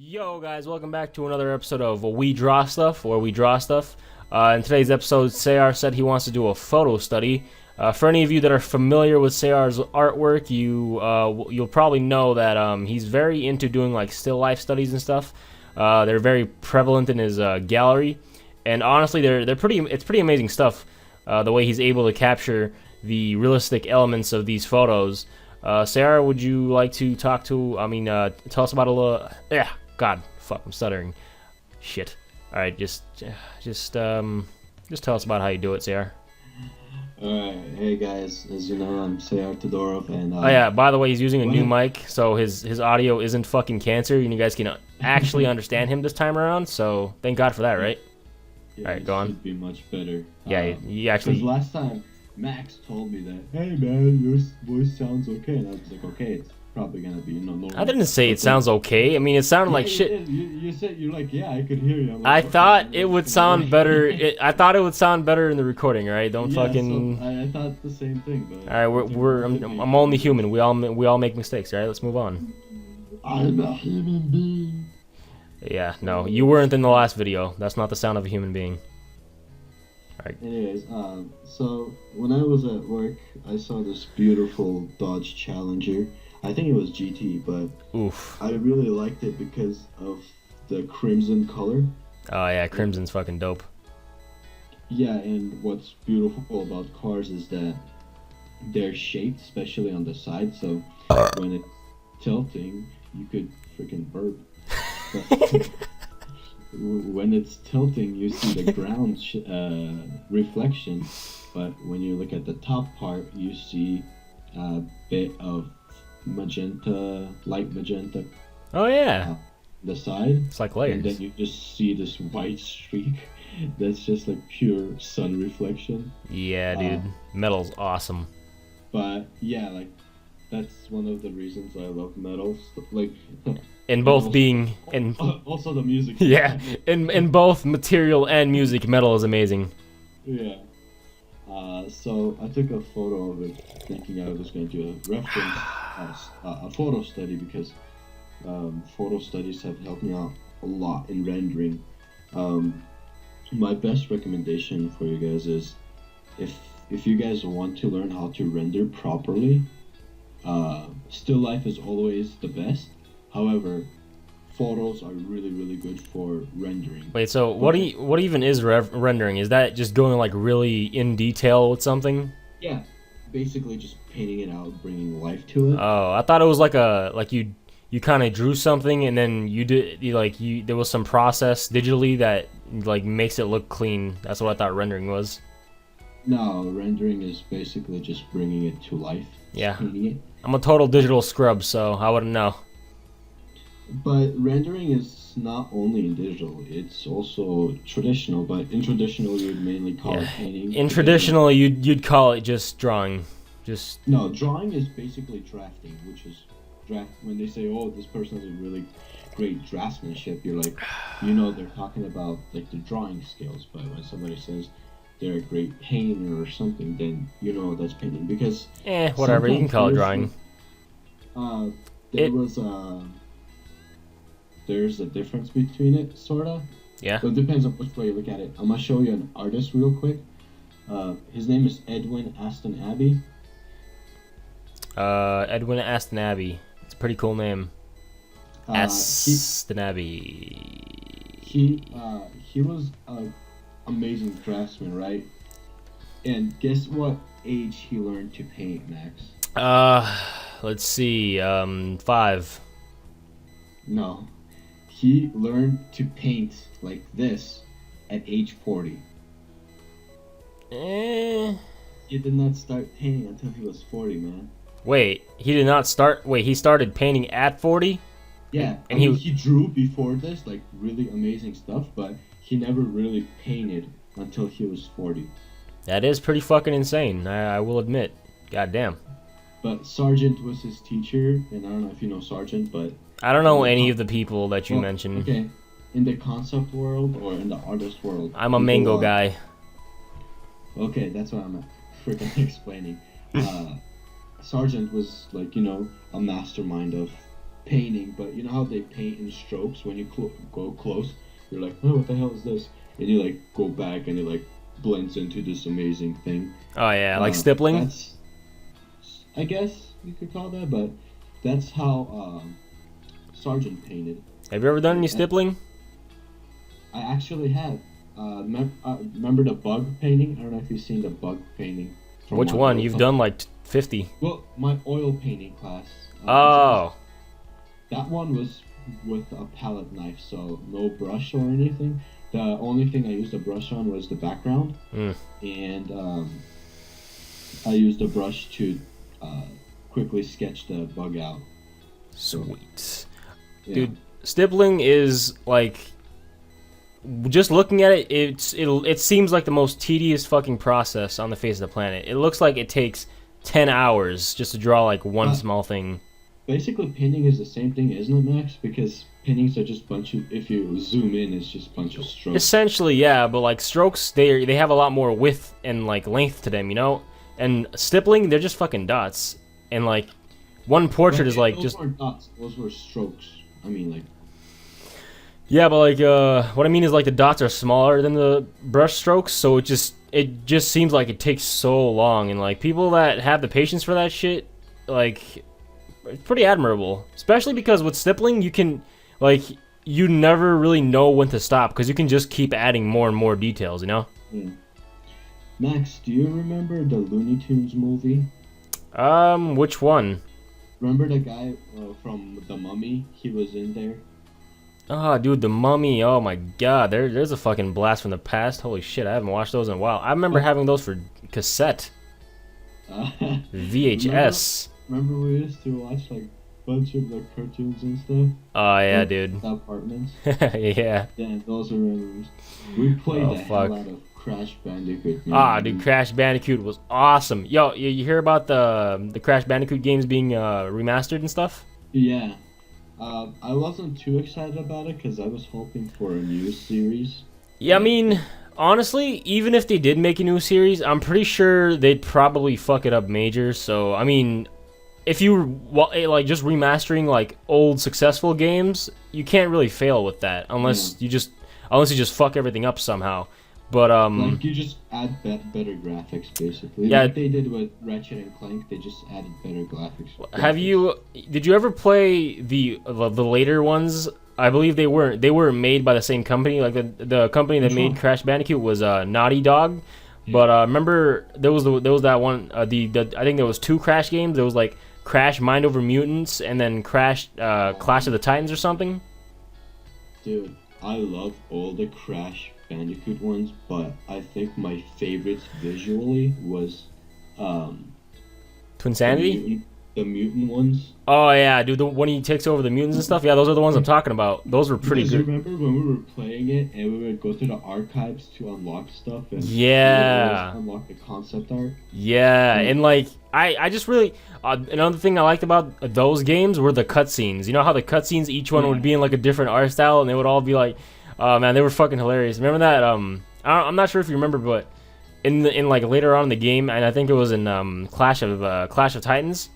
Yo guys, welcome back to another episode of We Draw Stuff, or We Draw Stuff. In today's episode, Seyyar said he wants to do a photo study. For any of you that are familiar with Seyyar's artwork, you'll probably know that he's very into doing like still life studies and stuff. They're very prevalent in his gallery, and honestly, it's pretty amazing stuff. The way he's able to capture the realistic elements of these photos. Seyyar, would you like to tell us about a little? Yeah, God, fuck, I'm stuttering. Shit. All right, just tell us about how you do it, Seyyar. Alright, hey guys, as you know, I'm Seyyar Todorov, and Oh yeah, by the way, he's using a new mic, so his audio isn't fucking cancer, and you guys can actually understand him this time around. So thank God for that, right? yeah, All right, go on. Should be much better. Yeah, you actually. Because last time Max told me that, hey man, your voice sounds okay, and I was like, okay, it's probably gonna be normal. I didn't say it sounds okay. I mean, it sounded like shit. You said you're like, yeah, I could hear you. I'm I like, thought okay, it would sound better. I thought it would sound better in the recording, right? Don't yeah, fucking. So I thought the same thing, but. All right, I'm only human. We all make mistakes. All right, let's move on. I'm a human being. Yeah, no, you weren't in the last video. That's not the sound of a human being. Anyways, so when I was at work, I saw this beautiful Dodge Challenger. I think it was GT, but Oof. I really liked it because of the crimson color. Oh yeah, crimson's fucking dope. Yeah, and what's beautiful about cars is that they're shaped, especially on the side, so when it's tilting, you could freaking burp. But when it's tilting, you see the ground reflection, but when you look at the top part, you see a bit of magenta, light magenta. Oh yeah. The side. It's like And layers. then you just see this white streak. That's just like pure sun reflection. Yeah, dude. Metal's awesome. But yeah, like that's one of the reasons I love metals. Like. In both being in. Also the music. Yeah, in both material and music, metal is amazing. Yeah. So I took a photo of it, thinking I was going to do a reference, a photo study, because photo studies have helped me out a lot in rendering. My best recommendation for you guys is, if you guys want to learn how to render properly, still life is always the best. However, photos are really good for rendering. Wait, so what even is rendering? Is that just going like really in detail with something? Yeah, basically just painting it out, bringing life to it. Oh, I thought it was like you kind of drew something and then there was some process digitally that like makes it look clean. That's what I thought rendering was. No, rendering is basically just bringing it to life. Yeah. Painting it. I'm a total digital scrub, so I wouldn't know. But rendering is not only in digital, it's also traditional, but in traditional you'd mainly call it painting. In traditional you'd call it just drawing. Just No, drawing is basically drafting, which is when they say, oh, this person has a really great draftsmanship, you're like, they're talking about like the drawing skills. But when somebody says they're a great painter or something, then that's painting. Because whatever, you can call it drawing. There's a difference between it, sorta. Yeah. So it depends on which way you look at it. I'm gonna show you an artist real quick. His name is Edwin Aston Abbey. Edwin Aston Abbey. It's a pretty cool name. Aston Abbey. He was an amazing craftsman, right? And guess what age he learned to paint, Max? Let's see. 5. No. He learned to paint like this at age 40. He did not start painting until he was 40, man. Wait, he started painting at 40? Yeah, and he drew before this, like really amazing stuff, but he never really painted until he was 40. That is pretty fucking insane, I will admit. Goddamn. But Sargent was his teacher, and I don't know if you know Sargent, but... I don't know any of the people that you mentioned. Okay, in the concept world or in the artist world? I'm a mango guy. Okay, that's what I'm freaking explaining. Sargent was like, a mastermind of painting, but you know how they paint in strokes when you go close? You're like, oh, what the hell is this? And you like go back and it like blends into this amazing thing. Oh yeah, like stippling. That's, I guess you could call that, but that's how Sargent painted. Have you ever done any stippling? I actually have. Remember the bug painting? I don't know if you've seen the bug painting. Which one? You've done like 50. Well, my oil painting class. Oh. That one was with a palette knife, so no brush or anything. The only thing I used a brush on was the background, and I used a brush to quickly sketch the bug out. Sweet. Yeah. Dude, stippling is like, just looking at it, it seems like the most tedious fucking process on the face of the planet. It looks like it takes 10 hours just to draw like one small thing. Basically, painting is the same thing, isn't it, Max? Because paintings are just bunch of, if you zoom in, it's just a bunch of strokes. Essentially, yeah, but like strokes, they have a lot more width and like length to them, you know? And stippling, they're just fucking dots. And like, one portrait is like those just... Those weren't dots, those were strokes. I mean, like... Yeah, but like, what I mean is like the dots are smaller than the brush strokes, so it just seems like it takes so long. And like, people that have the patience for that shit, like... It's pretty admirable, especially because with stippling you can, like, you never really know when to stop because you can just keep adding more and more details, you know? Max, do you remember the Looney Tunes movie? Which one? Remember the guy from The Mummy? He was in there. Oh, dude, The Mummy. Oh my god, there's a fucking blast from the past. Holy shit, I haven't watched those in a while. I remember having those for cassette. VHS. Remember we used to watch like a bunch of the cartoons and stuff? Oh yeah, dude. Apartments. Yeah. Yeah, those are memories. We played the hell out of Crash Bandicoot. Dude, Crash Bandicoot was awesome. Yo, you hear about the Crash Bandicoot games being remastered and stuff? Yeah. I wasn't too excited about it because I was hoping for a new series. Yeah, I mean, honestly, even if they did make a new series, I'm pretty sure they'd probably fuck it up major. So, I mean, if you like just remastering like old successful games, you can't really fail with that unless you just fuck everything up somehow. But like you just add better graphics basically. Yeah, like they did with Ratchet and Clank, they just added better graphics. Did you ever play the later ones? I believe they were made by the same company. Like the company that made Crash Bandicoot was Naughty Dog. Yeah. But remember there was that one I think there was 2 Crash games. There was like Crash Mind Over Mutants and then Crash Clash of the Titans or something. Dude, I love all the Crash Bandicoot ones, but I think my favorites visually was Twinsanity? The mutant ones. Oh yeah, dude, when he takes over the mutants and stuff. Yeah, those are the ones I'm talking about. Those were pretty good. Remember when we were playing it and we would go through the archives to unlock stuff and unlock the concept art? Yeah, and like I just really another thing I liked about those games were the cutscenes. You know how the cutscenes, each one would be in like a different art style, and they would all be like, oh man, they were fucking hilarious. Remember that? I'm not sure if you remember, but in like later on in the game, and I think it was in Clash of Titans.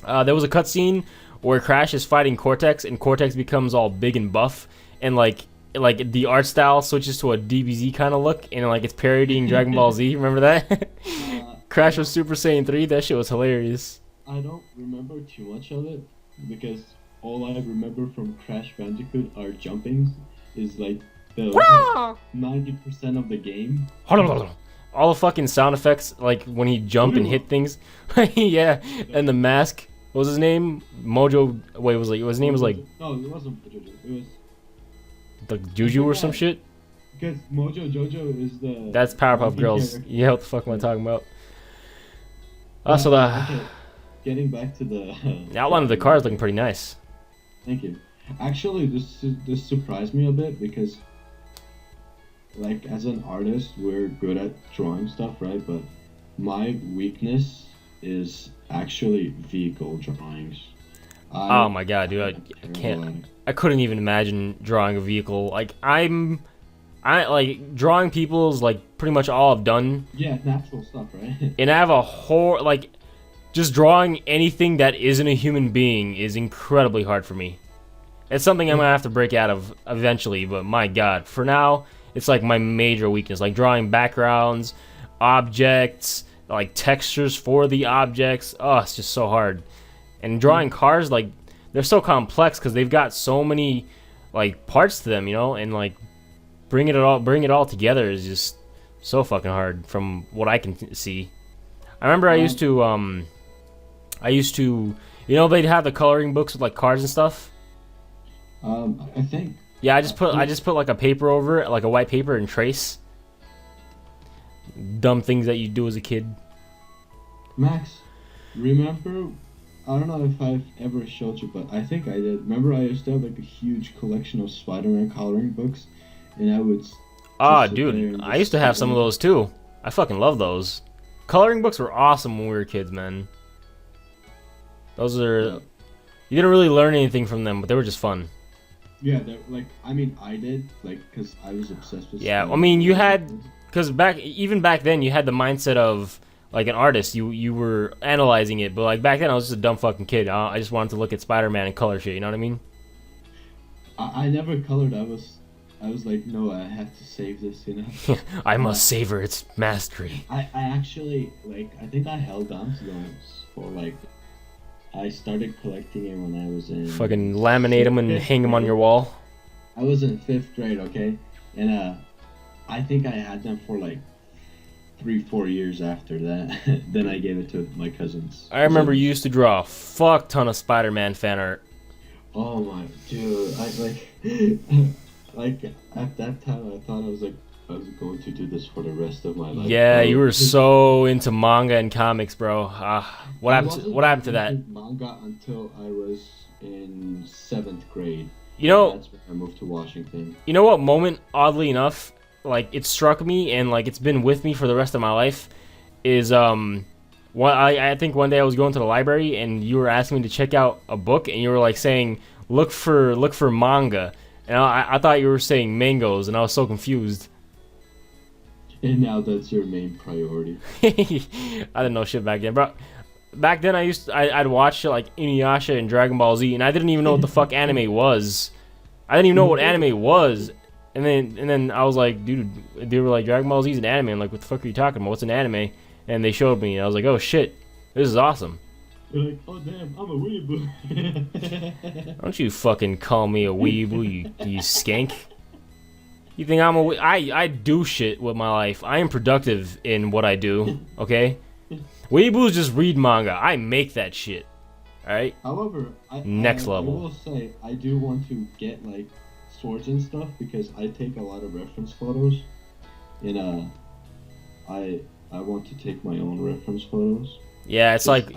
There was a cutscene where Crash is fighting Cortex, and Cortex becomes all big and buff, and like the art style switches to a DBZ kind of look, and like it's parodying Dragon Ball Z. Remember that? Crash was Super Saiyan 3. That shit was hilarious. I don't remember too much of it because all I remember from Crash Bandicoot are jumping. Is like the 90% of the game. All the fucking sound effects, like when he jumped and hit things. Yeah, and the mask. What was his name? Mojo. Wait, his name was like. No, it wasn't Mojo. It was like Juju or some shit. Because Mojo Jojo is the. That's Powerpuff Girls. Character. Yeah, what the fuck am I talking about? Okay. Getting back to the outline of the car is looking pretty nice. Thank you. Actually, this surprised me a bit because, like, as an artist, we're good at drawing stuff, right? But my weakness is actually vehicle drawings. Oh my god, dude! I can't. I couldn't even imagine drawing a vehicle. Like I like drawing people is like pretty much all I've done. Yeah, natural stuff, right? And I have a whole like. just drawing anything that isn't a human being is incredibly hard for me. It's something I'm gonna have to break out of eventually, but my god, for now, it's like my major weakness. Like drawing backgrounds, objects, like textures for the objects. Oh, it's just so hard. And drawing cars, like, they're so complex because they've got so many like parts to them, you know, and like bring it all together is just so fucking hard from what I can see. I remember I used to, you know, they'd have the coloring books with like cars and stuff. I think. Yeah, I just put like a paper over it, like a white paper, and trace. Dumb things that you do as a kid. Max, remember? I don't know if I've ever showed you, but I think I did. Remember, I used to have like a huge collection of Spider-Man coloring books, and I would. Ah, dude, I used to have some of those too. I fucking love those. Coloring books were awesome when we were kids, man. Those are. Yeah. You didn't really learn anything from them, but they were just fun. Yeah, like I mean, I did because I was obsessed with. Yeah, I mean, you had because even back then you had the mindset of like an artist. You were analyzing it, but like back then I was just a dumb fucking kid. I just wanted to look at Spider-Man and color shit. You know what I mean? I never colored. I was like, no, I have to save this. You know. I must savor its mastery. I actually I think I held on to those for like. I started collecting it when I was in. Fucking laminate them and hang them on your wall. I was in 5th grade, okay, and I think I had them for like 3-4 years after that. Then I gave it to my cousins. I remember you used to draw a fuck ton of Spider-Man fan art. Oh my dude, like at that time I thought I was going to do this for the rest of my life. Yeah, you were so into manga and comics, bro. What happened to that? Manga until I was in 7th grade. You know, that's when I moved to Washington. You know what moment, oddly enough, like it struck me and like it's been with me for the rest of my life, is I think one day I was going to the library and you were asking me to check out a book and you were like saying look for manga, and I thought you were saying mangoes and I was so confused. And now that's your main priority. I didn't know shit back then, bro. Back then, I'd watch shit like Inuyasha and Dragon Ball Z, and I didn't even know what the fuck anime was. I didn't even know what anime was, and then I was like, dude, they were like Dragon Ball Z is an anime. I'm like, what the fuck are you talking about? What's an anime? And they showed me, and I was like, oh shit, this is awesome. You're like, oh damn, I'm a weeaboo. Don't you fucking call me a weeaboo, you skank. You think I'm a I do shit with my life. I am productive in what I do, okay? Weeaboos just read manga. I make that shit. Alright? However, Next level. I will say, I do want to get, like, swords and stuff, because I take a lot of reference photos. And, I want to take my own reference photos. Yeah, it's like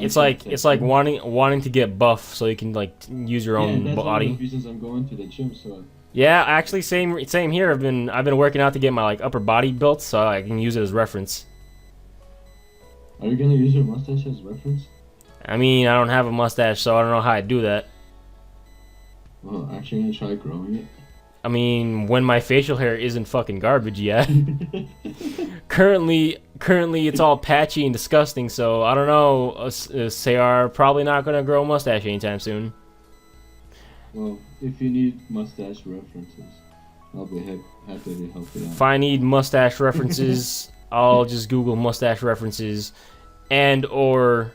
wanting to get buff so you can, like, use your own that's body. one of the reasons I'm going to the gym, so... Yeah, actually, same here. I've been working out to get my like upper body built, so I can use it as reference. Are you gonna use your mustache as reference? I mean, I don't have a mustache, so I don't know how I do that. Well, actually, gonna try growing it. I mean, when my facial hair isn't fucking garbage yet. Currently, it's all patchy and disgusting. So I don't know. Seyyar probably not gonna grow a mustache anytime soon. Well, if you need mustache references, I'll be happy to help you out. If I need mustache references, I'll just Google mustache references and or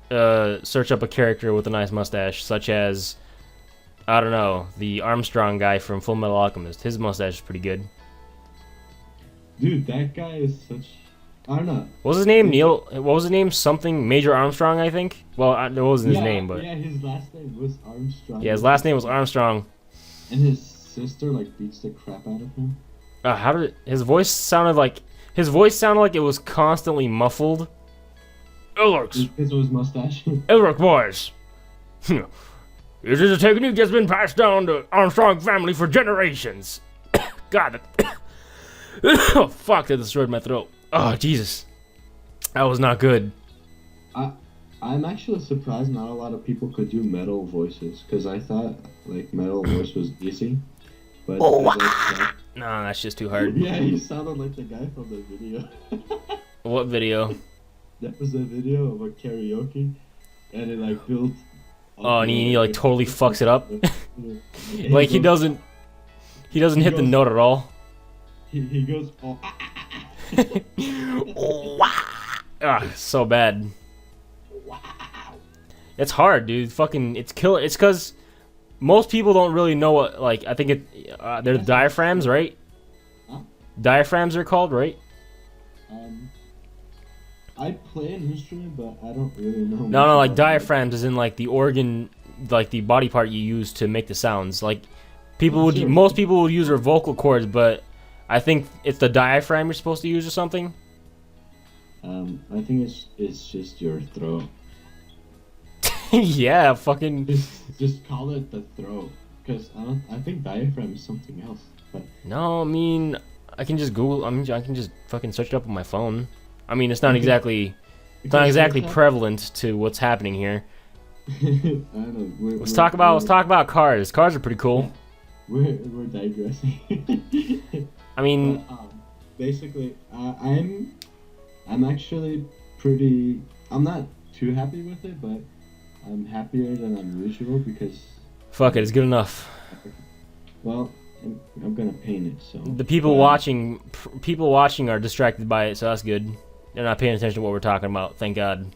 search up a character with a nice mustache, such as, I don't know, the Armstrong guy from Full Metal Alchemist. His mustache is pretty good. Dude, that guy is such... I don't know. What was his name? Neil? What was his name? Something Major Armstrong, I think. Well, that wasn't his name, but yeah, his last name was Armstrong. Yeah, his last name was Armstrong. And his sister like beats the crap out of him. How did his voice sounded like? His voice sounded like it was constantly muffled. Alex. Because of his mustache. Elric boys. It is a technique that's been passed down to Armstrong family for generations. God. Oh fuck! That destroyed my throat. Oh, Jesus. That was not good. I'm actually surprised not a lot of people could do metal voices, because I thought, like, metal voice was easy. But no, that's just too hard. Yeah, he sounded like the guy from the video. What video? That was a video of a karaoke, and it like built. Oh, and he like totally fucks it up. He Like he goes- doesn't hit the goes- note at all. He goes. Oh, Ah, so bad. It's hard, dude. Fucking, it's killer. It's because most people don't really know what. Like, I think they're diaphragms, right? Huh? Diaphragms are called, right? I play an instrument, but I don't really know. No, like diaphragms is in like the organ, like the body part you use to make the sounds. Like most people would use their vocal cords, but I think it's the diaphragm you're supposed to use or something. I think it's just your throat. Yeah, fucking. Just call it the throat, because I think diaphragm is something else. But No, I mean, I can just Google. I mean, I can just fucking search it up on my phone. I mean, it's not exactly prevalent to what's happening here. I don't know. Let's talk about cars. Cars are pretty cool. We're digressing. I mean, But, basically, I'm actually pretty. I'm not too happy with it, but I'm happier than unusual because. fuck it, it's good enough. Well, I'm gonna paint it. So The people watching are distracted by it, so that's good. They're not paying attention to what we're talking about. Thank God.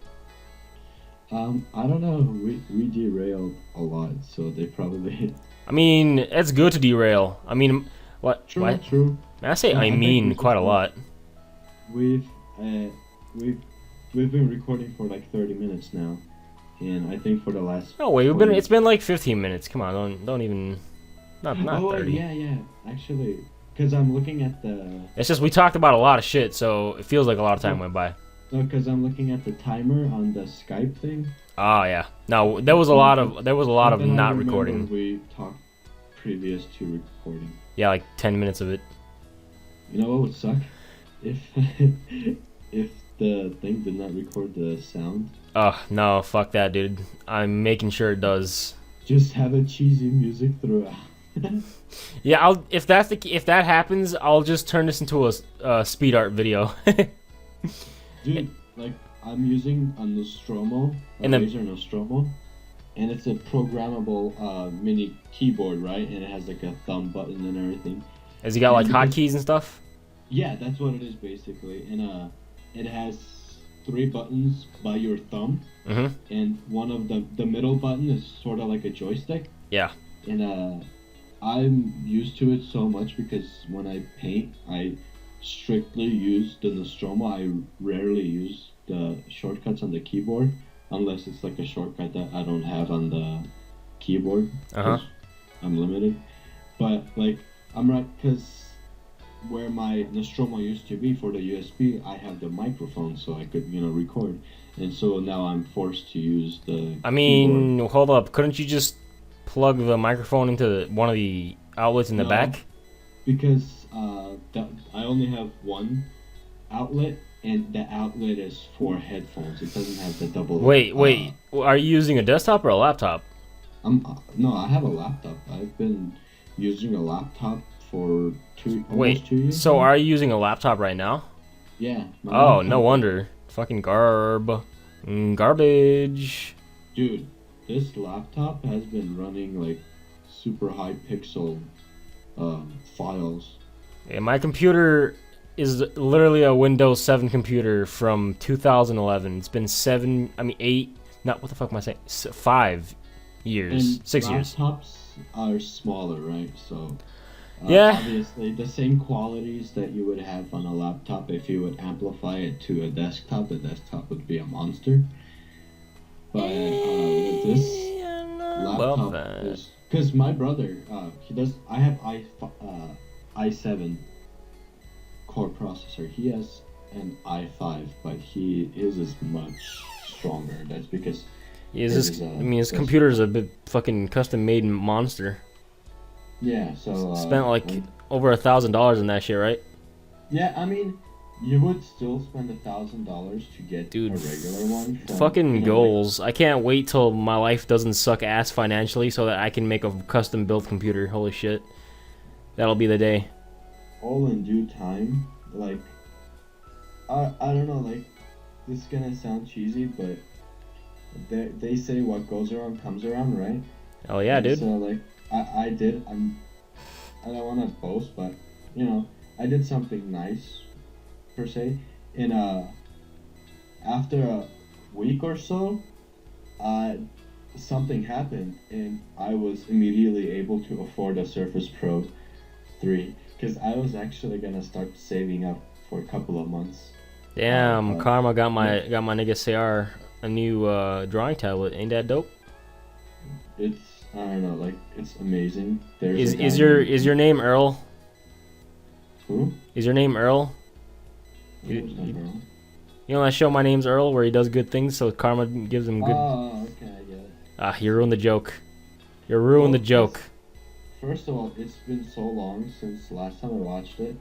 I don't know. We derailed a lot, so they probably. I mean, it's good to derail. I mean, what? True, What? true. I say No, I I think we mean just quite a want- lot. We've been recording for like 30 minutes now, and I think for the last. No wait, 40 it's been like 15 minutes. Come on, don't even. Not Oh 30. yeah. Actually, because I'm looking at the. It's just we talked about a lot of shit, so it feels like a lot of time went by. No, because I'm looking at the timer on the Skype thing. Oh yeah. No, there was a lot of Then I not remember recording. We talked previous to recording. Yeah, like 10 minutes of it. You know what would suck? If if the thing did not record the sound. Oh no, fuck that, dude. I'm making sure it does. Just have a cheesy music throughout. Yeah, if that happens, I'll just turn this into a speed art video. Dude, like I'm using a Nostromo, a And then- Razer Nostromo, and it's a programmable mini keyboard, right? And it has like a thumb button and everything. Has he got like hotkeys and stuff? Yeah, that's what it is basically. And it has 3 buttons by your thumb, Mm-hmm. and one of the middle button is sort of like a joystick. Yeah. And I'm used to it so much because when I paint, I strictly use the Nostromo. I rarely use the shortcuts on the keyboard unless it's like a shortcut that I don't have on the keyboard. Uh-huh. 'cause I'm limited. But like I'm right because where my Nostromo used to be for the USB, I have the microphone so I could record. And so now I'm forced to use the. I mean, hold up. Couldn't you just plug the microphone into one of the outlets in the No. back? Because I only have one outlet, and the outlet is for headphones. It doesn't have the double. Wait. Are you using a desktop or a laptop? No, I have a laptop. I've been using a laptop for almost 2 Wait. years. So now. are you using a laptop right now? Yeah. my Oh, laptop- no wonder. Fucking garbage. Dude, this laptop has been running like super high pixel files. Yeah, my computer is literally a Windows 7 computer from 2011. It's been 8. Not what the fuck am I saying? 5 years, And 6 years. Laptops are smaller, right? So Yeah. obviously the same qualities that you would have on a laptop. If you would amplify it to a desktop, the desktop would be a monster. But with this laptop is because my brother he does. I have i7 core processor. He has an i5, but his is much stronger. That's because his computer is a bit fucking custom made monster. yeah. So Spent like over $1,000 in that shit, right? yeah. I mean, you would still spend $1,000 to get Dude, a regular one. From, Fucking like, goals. I can't wait till my life doesn't suck ass financially so that I can make a custom built computer. Holy shit. That'll be the day. all in due time. Like I don't know. Like this is gonna sound cheesy, but they say what goes around comes around, right? Oh yeah, And dude. so like I did. I don't want to boast, but you know, I did something nice per se. And after a week or so, something happened, and I was immediately able to afford a Surface Pro 3 because I was actually gonna start saving up for a couple of months. Damn, Karma got my nigga Seyyar a new drawing tablet. Ain't that dope? It's I don't know, like it's amazing. There's Is your name Earl? Who? Is your name Earl? Who was that girl? You know that show My Name's Earl where he does good things so Karma gives him good. Oh, okay, I get it. Ah, you ruined the joke. You ruined the joke. First of all, it's been so long since last time I watched it.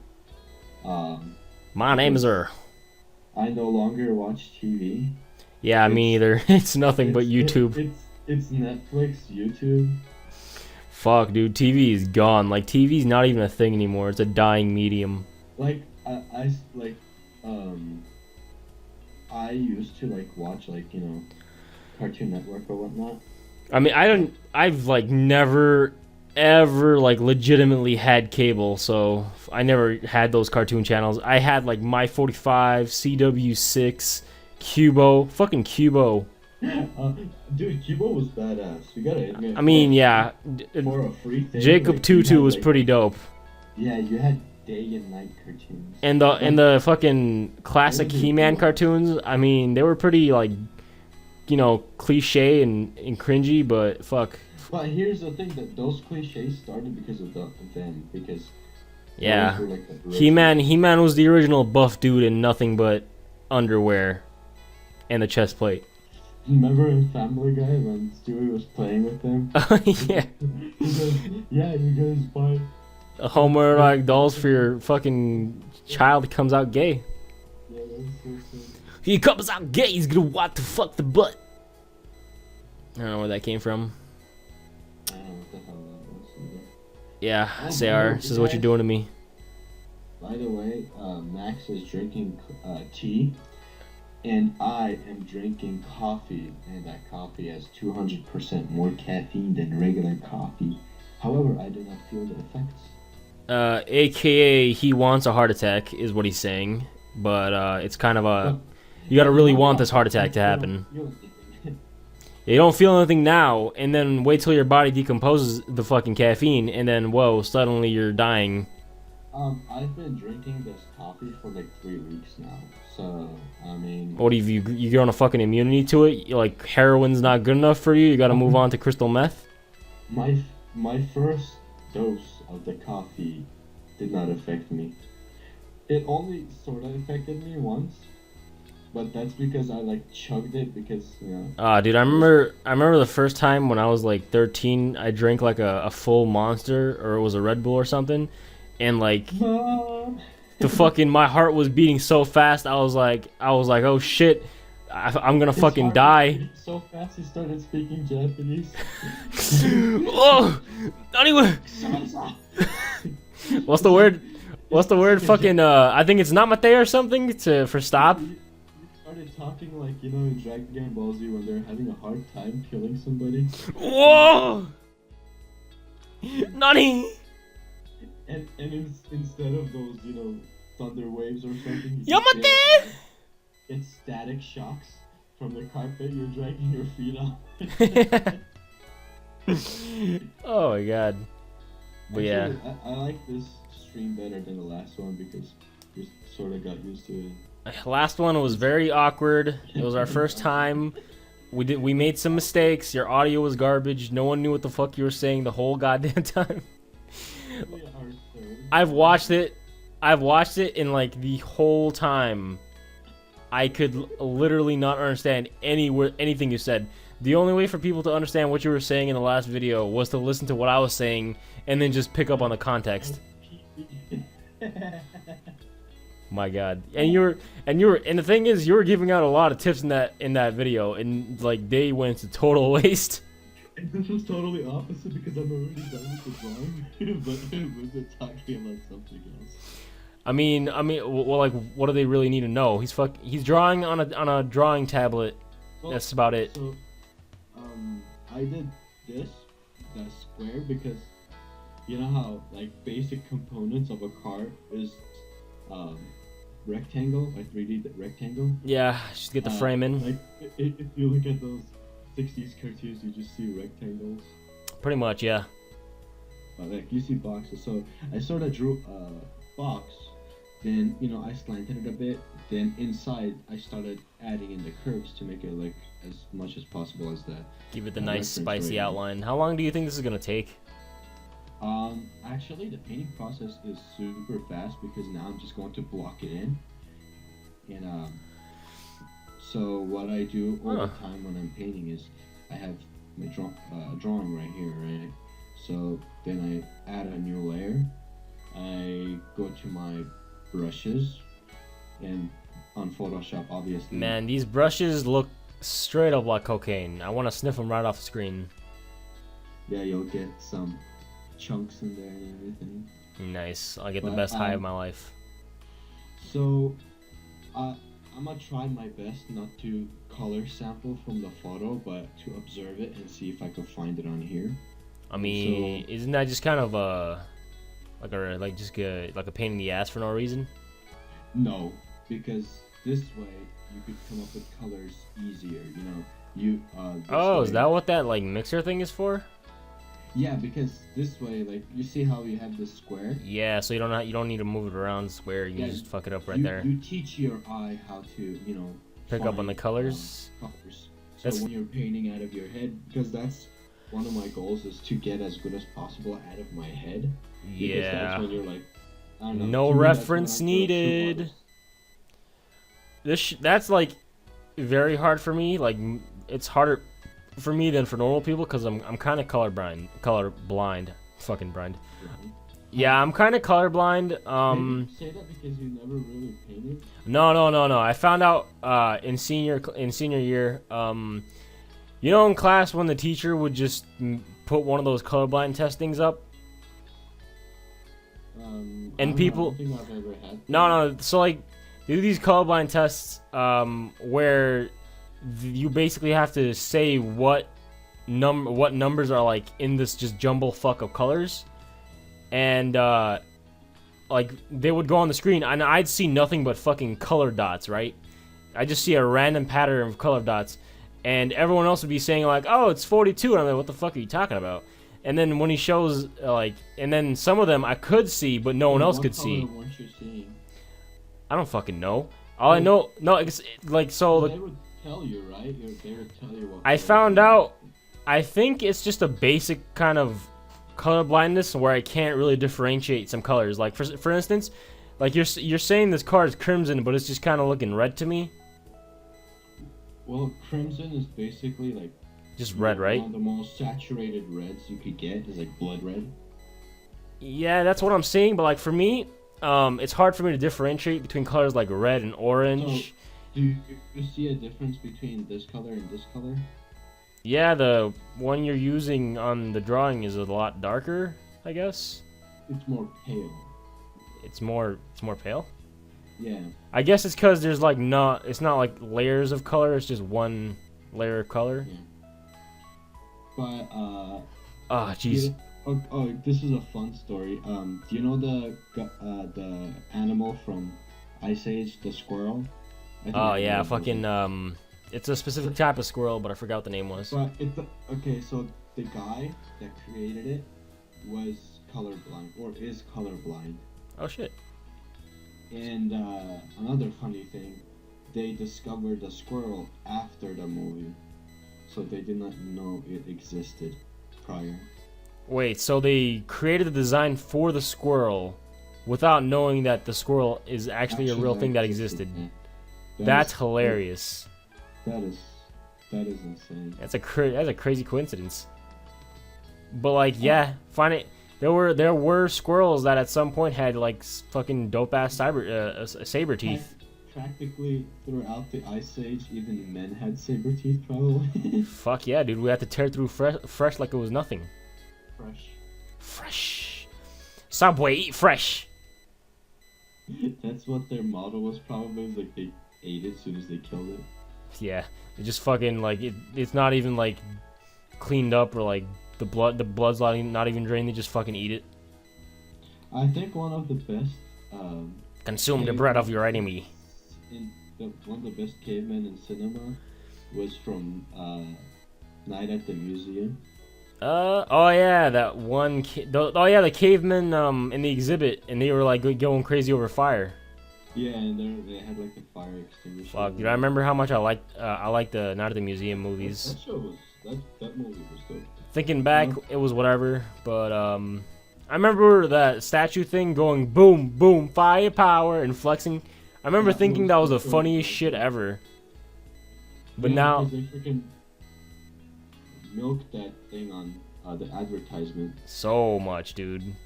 My name is Earl. I no longer watch TV. Yeah, me neither. It's nothing but YouTube. It's Netflix, YouTube. Fuck, dude. TV is gone. Like, TV's not even a thing anymore. It's a dying medium. Like, I used to, like, watch, like, you know, Cartoon Network or whatnot. I mean, I've, like, never, ever, like, legitimately had cable, so I never had those cartoon channels. I had, like, My 45, CW6, Cubo. Fucking Cubo. Dude, Cubo was badass. You gotta admit. I mean, yeah. For a free thing, Jacob like, Tutu was like, pretty dope. Yeah, you had day and night cartoons. And the fucking classic He-Man cartoons, I mean, they were pretty, like, you know, cliche and cringy, but fuck. But here's the thing, that those cliches started because of them, because yeah, those were, like, the He-Man was the original buff dude in nothing but underwear and a chest plate. Remember in Family Guy when Stewie was playing with them? Yeah. He goes, yeah, you guys buy homoerotic dolls for your fucking child comes out gay. Yeah, that's so funny. He comes out gay, he's gonna want to fuck the butt. I don't know where that came from. I don't know what the hell that was either. Yeah, Oh, Seyyar, this is what you're doing to me. By the way, Max is drinking tea, and I am drinking coffee, and that coffee has 200% more caffeine than regular coffee. However, I do not feel the effects. AKA he wants a heart attack is what he's saying, but it's kind of a you gotta really want this heart attack to happen. You don't feel anything now, and then wait till your body decomposes the fucking caffeine, and then whoa, suddenly you're dying. I've been drinking this coffee for like 3 weeks now, so I mean. What have you grown a fucking immunity to it? Like heroin's not good enough for you? You gotta move on to crystal meth? My first dose of the coffee did not affect me. It only sort of affected me once, but that's because I like chugged it because, you know. Dude, I remember the first time when I was like 13, I drank like a full Monster, or it was a Red Bull or something, and like the fucking my heart was beating so fast. I was like, oh shit, I'm gonna fucking die. So fast he started speaking Japanese. Oh, anyway. What's the word? What's the word? Fucking I think it's namate or something for stop. He started talking like, you know, in Dragon Ball Z when they're having a hard time killing somebody. Whoa! Nani? And instead of those, you know, thunder waves or something, Yamate! it's static shocks from the carpet you're dragging your feet on. Oh my god. But yeah. I like this stream better than the last one because we sort of got used to it. Last one was very awkward. It was our first time. We made some mistakes. Your audio was garbage. No one knew what the fuck you were saying the whole goddamn time. I've watched it, and like the whole time I could literally not understand anything you said. The only way for people to understand what you were saying in the last video was to listen to what I was saying and then just pick up on the context. My god. And the thing is, you were giving out a lot of tips in that video, and like they went to total waste. And this was totally opposite because I'm already done with the drawing, but we're talking about something else. Well, like, what do they really need to know? He's drawing on a drawing tablet. Well, That's about it. So, I did this, that square, because you know how like basic components of a car is um, rectangle, like 3D rectangle. Yeah, just get the frame in. Like if you look at those 60s cartoons, you just see rectangles. Pretty much, yeah. Like you see boxes. So I sort of drew a box. Then I slanted it a bit. Then inside I started adding in the curves to make it like as much as possible as that. Give it the nice reference spicy right now. outline. How long do you think this is gonna take? Actually, the painting process is super fast because now I'm just going to block it in. And so what I do all the time when I'm painting is I have my drawing right here, right? So then I add a new layer. I go to my brushes, and on Photoshop, obviously. Man, these brushes look straight up like cocaine. I want to sniff them right off the screen. Yeah, you'll get some chunks in there and everything. Nice. I'll get the best high of my life. So, I'm gonna try my best not to color sample from the photo, but to observe it and see if I can find it on here. I mean, isn't that just kind of like a pain in the ass for no reason? No, because this way you could come up with colors easier. Oh, is that what that like mixer thing is for? Yeah, because this way, like, you see how you have this square? Yeah, so you don't need to move it around square. You just fuck it up right there. You teach your eye how to, Pick up on the colors. So when you're painting out of your head, because that's one of my goals is to get as good as possible out of my head. Because that's when you're like, I don't know. No reference needed. That's like very hard for me. Like it's harder for me than for normal people because I'm kind of colorblind. Fucking blind. Yeah, I'm kind of colorblind. Did you say that because you never really painted? No. I found out in senior year. In class when the teacher would just put one of those colorblind testings up. And people. I don't think I've ever had. No. So like, they do these colorblind tests where you basically have to say what numbers are like in this just jumble fuck of colors, and like they would go on the screen and I'd see nothing but fucking color dots, right? I just see a random pattern of color dots, and everyone else would be saying like, "Oh, it's 42," and I'm like, "What the fuck are you talking about?" And then when he shows and then some of them I could see, but no one else could see. I don't fucking know. All I know, it's like so. They would tell you, right? They would tell you what. I found out. I think it's just a basic kind of color blindness where I can't really differentiate some colors. Like for instance, like you're saying this car is crimson, but it's just kind of looking red to me. Well, crimson is basically like just red, right? One of the most saturated reds you could get is like blood red. Yeah, that's what I'm saying. But like for me, it's hard for me to differentiate between colors like red and orange. So, do you see a difference between this color and this color? Yeah, the one you're using on the drawing is a lot darker, I guess. It's more pale. It's more pale? Yeah. I guess it's because there's like it's not like layers of color, it's just one layer of color. Yeah. But oh jeez. Oh, this is a fun story. Do you know the animal from Ice Age, the squirrel? Oh yeah, fucking it's a specific type of squirrel, but I forgot what the name was. But okay, so the guy that created it was colorblind, or is colorblind. Oh shit. And another funny thing, they discovered the squirrel after the movie, so they did not know it existed prior. Wait, so they created the design for the squirrel without knowing that the squirrel is actually a real thing that existed. Yeah. That's hilarious. That is insane. That's a crazy coincidence. But like, yeah, find it. There were squirrels that at some point had like fucking dope ass saber teeth. Practically throughout the Ice Age, even men had saber teeth, probably. Fuck yeah, dude! We had to tear through fresh like it was nothing. Fresh. Subway, eat fresh. That's what their motto was probably. Is like they ate it as soon as they killed it. Yeah, it just fucking like it's not even like cleaned up or like the blood's not even drained. They just fucking eat it. I think one of the best Consume the bread of your enemy. One of the best cavemen in cinema was from Night at the Museum. Oh yeah, that one. Oh yeah, the cavemen in the exhibit, and they were like going crazy over fire. Yeah, and they had like the fire extinguisher. Fuck, dude, I remember how much I liked the Night at the Museum movies. That show was that movie was dope. Thinking back, it was whatever, but I remember that statue thing going boom, boom, firepower, and flexing. I remember thinking that was the funniest shit ever. But yeah, now they freaking milked that thing on the advertisement. so much, dude.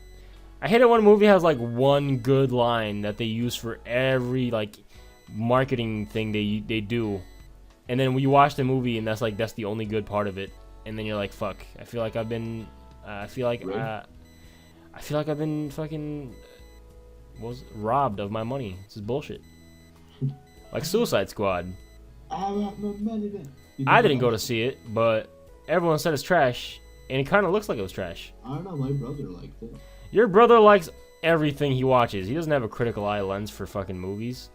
I hate it when a movie has like one good line that they use for every like marketing thing they do, and then when you watch the movie and that's the only good part of it, and then you're like, fuck. I feel like I've been fucking robbed of my money. This is bullshit. Like Suicide Squad. I want my money back. I didn't go to see it, but everyone said it's trash, and it kind of looks like it was trash. I don't know. My brother liked it. Your brother likes everything he watches. He doesn't have a critical eye lens for fucking movies.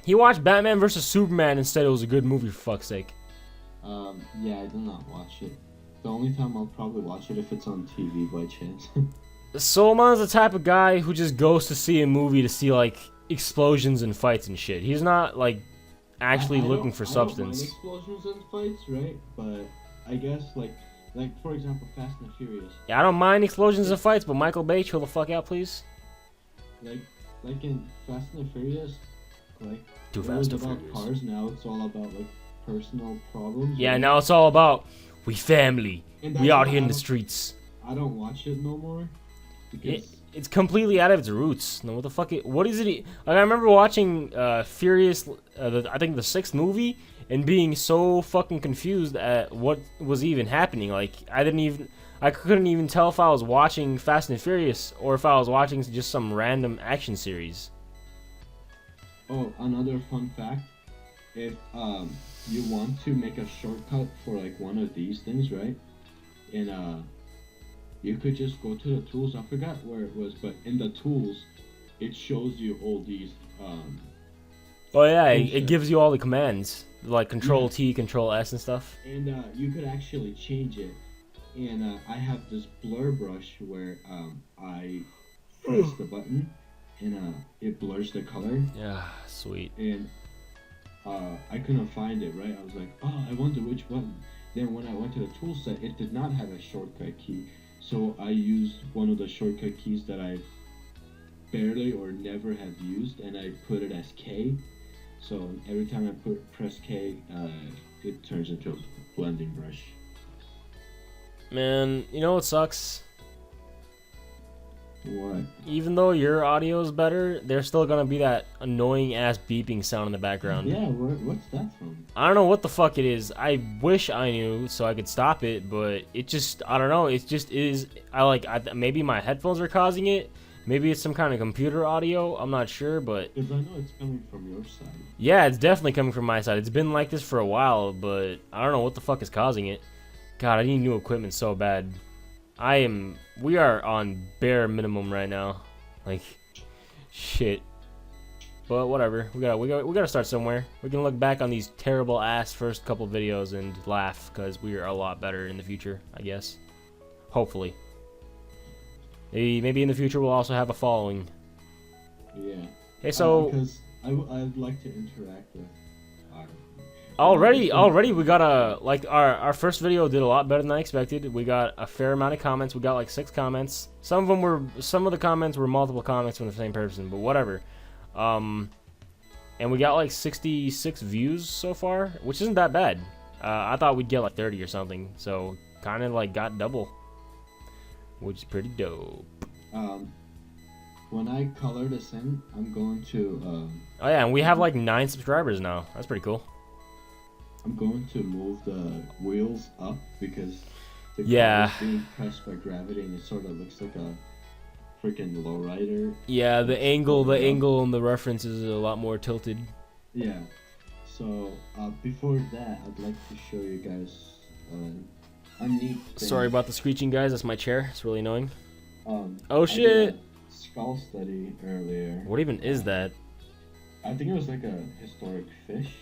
He watched Batman vs Superman and said it was a good movie, for fuck's sake. Yeah, I did not watch it. The only time I'll probably watch it if it's on TV by chance. Solman's the type of guy who just goes to see a movie to see like explosions and fights and shit. He's not like actually looking for substance. I don't mind explosions and fights, right? But I guess like for example, Fast and Furious. Yeah, I don't mind explosions and fights, but Michael Bay, chill the fuck out, please. Like in Fast and Furious, like Too it was fast and about furious. cars. Now it's all about like personal problems. Yeah, right? now it's all about we family. And We that's out why here in the streets. I don't watch it no more because It's completely out of its roots. No, what the fuck? What is it? Like I remember watching Furious, I think the 6th movie, and being so fucking confused at what was even happening. Like I couldn't even tell if I was watching Fast and Furious or if I was watching just some random action series. Oh, another fun fact: if you want to make a shortcut for like one of these things, right? And you could just go to the tools. I forgot where it was, but in the tools, it shows you all these. Oh yeah, it gives you all the commands like Control T, Control S, and stuff. And you could actually change it. And I have this blur brush where I press the button and it blurs the color. Yeah, sweet. And I couldn't find it, right? I was like, oh, I wonder which button. Then when I went to the tool set, it did not have a shortcut key. So I used one of the shortcut keys that I barely or never have used, and I put it as K. So every time I press K, it turns into a blending brush. Man, you know what sucks? What? Even though your audio is better, there's still gonna be that annoying ass beeping sound in the background. Yeah, what's that from? I don't know what the fuck it is. I wish I knew so I could stop it, but it just, I don't know. It just is. Maybe my headphones are causing it. Maybe it's some kind of computer audio. I'm not sure, but Because I know it's coming from your side. yeah, it's definitely coming from my side. It's been like this for a while, but I don't know what the fuck is causing it. God, I need new equipment so bad. We are on bare minimum right now. Like, shit. But whatever. We gotta start somewhere. We can look back on these terrible ass first couple videos and laugh because we are a lot better in the future, I guess. Hopefully. Maybe in the future we'll also have a following. Yeah. Hey, so because I'd like to interact with. already we got our first video did a lot better than I expected. We got a fair amount of comments. We got like 6 comments. Some of the comments were multiple comments from the same person, but whatever. And we got like 66 views so far, which isn't that bad. I thought we'd get like 30 or something, so kind of like got double, which is pretty dope. When I color this in, I'm going to. Oh yeah, and we have like 9 subscribers now. That's pretty cool. I'm going to move the wheels up because the Yeah. car is being pressed by gravity and it sort of looks like a freaking lowrider. Yeah, the angle, Yeah. and the reference is a lot more tilted. Yeah. So before that, I'd like to show you guys a neat thing. Sorry about the screeching, guys. That's my chair. It's really annoying. Oh Oh, shit. Skull study earlier. What even is that? I think it was like a historic fish.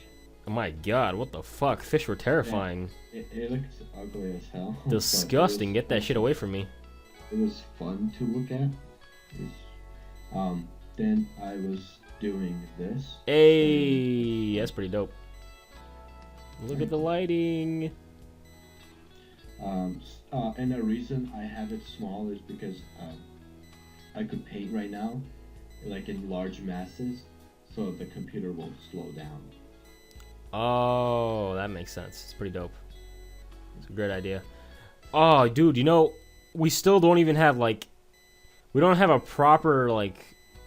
Oh my god, what the fuck? Fish were terrifying. It looked ugly as hell. but Disgusting. Get that shit away from me. It was fun to look at. Then I was doing this. Hey, that's pretty dope. Look at the lighting. And the reason I have it small is because I could paint right now, like in large masses, so the computer won't slow down. Oh, that makes sense. It's pretty dope. It's a great idea. Oh, dude, you know, we still don't even have, like, we don't have a proper, like,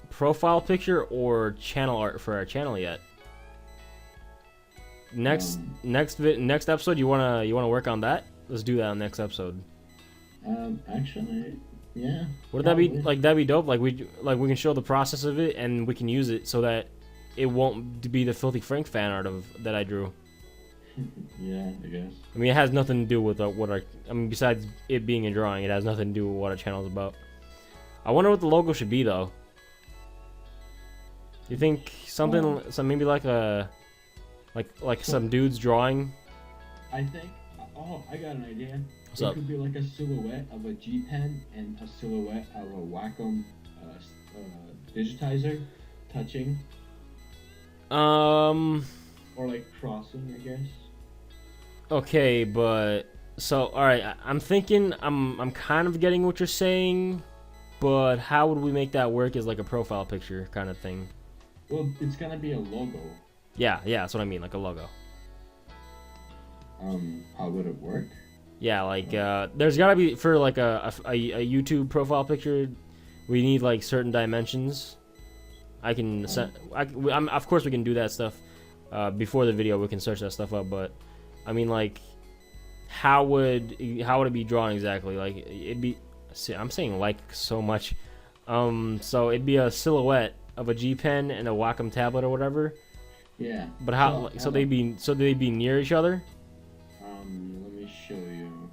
profile picture or channel art for our channel yet. Next episode, you wanna work on that? Let's do that on next episode. Actually, yeah. Would that be like that'd be dope? Like we can show the process of it and we can use it so that it won't be the Filthy Frank fan art of that I drew. Yeah, I guess. I mean, it has nothing to do with what our. I mean, besides it being a drawing, it has nothing to do with what our channel is about. I wonder what the logo should be though. You think something, maybe like a, like some dude's drawing? I think. Oh, I got an idea. What's it up? could be like a silhouette of a G pen and a silhouette of a Wacom digitizer touching. Or like crossing, I guess. Okay, but so all right, I'm thinking I'm kind of getting what you're saying, but how would we make that work as like a profile picture kind of thing? Well, it's gonna be a logo. Yeah, that's what I mean, like a logo. How would it work? Yeah, like there's gotta be for like a YouTube profile picture, we need like certain dimensions. I can of course we can do that stuff before the video. We can search that stuff up, but I mean, like, how would it be drawn exactly? Like it'd be. See, I'm saying like so much. So it'd be a silhouette of a G pen and a Wacom tablet or whatever. Yeah. But how? So they'd be near each other. Let me show you.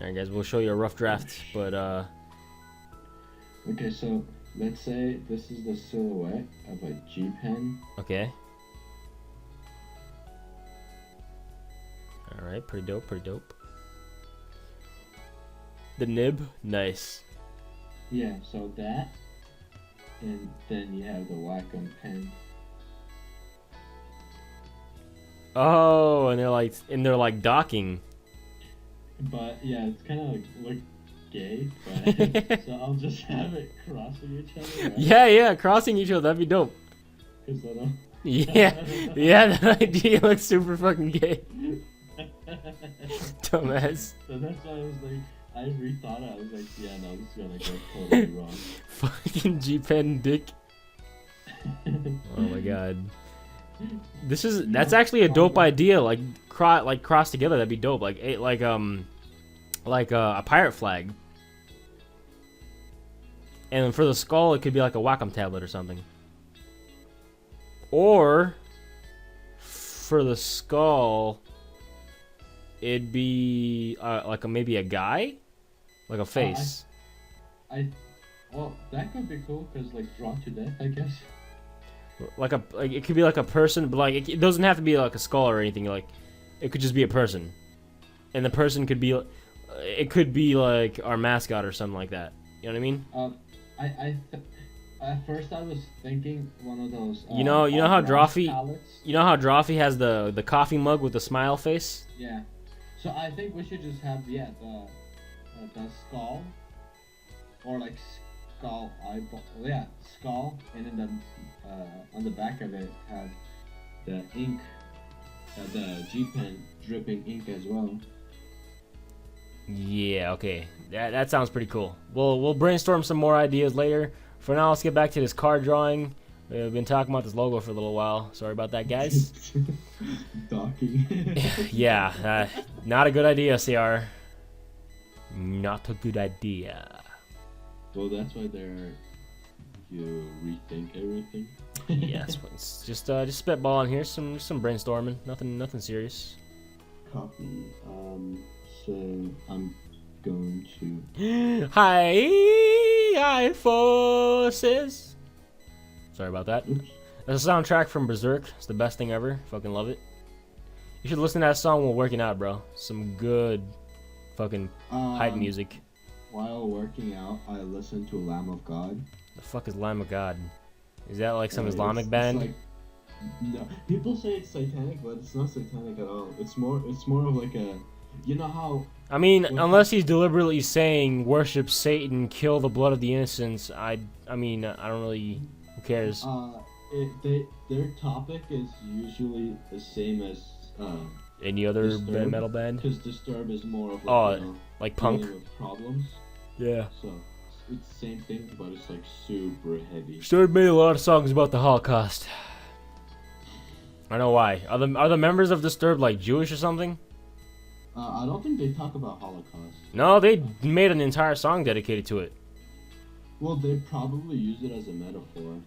Alright, guys, we'll show you a rough draft, but Okay, so let's say this is the silhouette of a G pen. okay. All right, pretty dope, pretty dope. The nib, nice. Yeah, so that, and then you have the Wacom pen. Oh, and they're like docking. But yeah, it's kind of like look gay. But so I'll just have it crossing each other. Right? Yeah, crossing each other, that'd be dope. Cause I don't. Yeah, that idea looks super fucking gay. Dumbass. So that's why I was like, I rethought it. I was like, yeah, no, this is gonna go totally wrong. Fucking G-pen dick. Oh my god. That's actually a dope idea. Like cross together, that'd be dope. Like a pirate flag. And for the skull, it could be like a Wacom tablet or something. Or for the skull, it'd be like maybe a guy, like a face. Well, that could be cool because like draw to death, I guess. Like it could be like a person, but like it doesn't have to be like a skull or anything. Like it could just be a person, and the person could be, it could be like our mascot or something like that. You know what I mean? At first I was thinking one of those. You know how Drawfee, palettes. you know how Drawfee has the coffee mug with the smile face. Yeah. So I think we should just have the skull, or like skull eyeball. Yeah, skull, and then on the back of it have the ink, the G pen dripping ink as well. Yeah, okay, that sounds pretty cool. We'll brainstorm some more ideas later. For now, let's get back to this card drawing. We've been talking about this logo for a little while. Sorry about that, guys. Docking. Yeah, not a good idea, Seyyar. Not a good idea. Well, that's why you rethink everything. Yeah, it's just spitballing here, some brainstorming, nothing serious. Copy. So I'm going to. Hi forces. Sorry about that. Oops. That's a soundtrack from Berserk. It's the best thing ever. Fucking love it. You should listen to that song while working out, bro. Some good fucking hype music. While working out, I listen to Lamb of God. The fuck is Lamb of God? Is that like some It's Islamic band? like, no, people say it's satanic, but it's not satanic at all. It's more of like a, you know how. I mean, unless he's deliberately saying worship Satan, kill the blood of the innocents. I mean, I don't really. Who cares? Their topic is usually the same as Any other Disturbed, metal band? because Disturb is more of like, like punk. dealing with problems. Yeah. So it's the same thing, but it's like super heavy. Disturbed made a lot of songs about the Holocaust. I know why. Are the members of Disturbed like Jewish or something? I don't think they talk about Holocaust. No, they made an entire song dedicated to it. Well, they probably use it as a metaphor.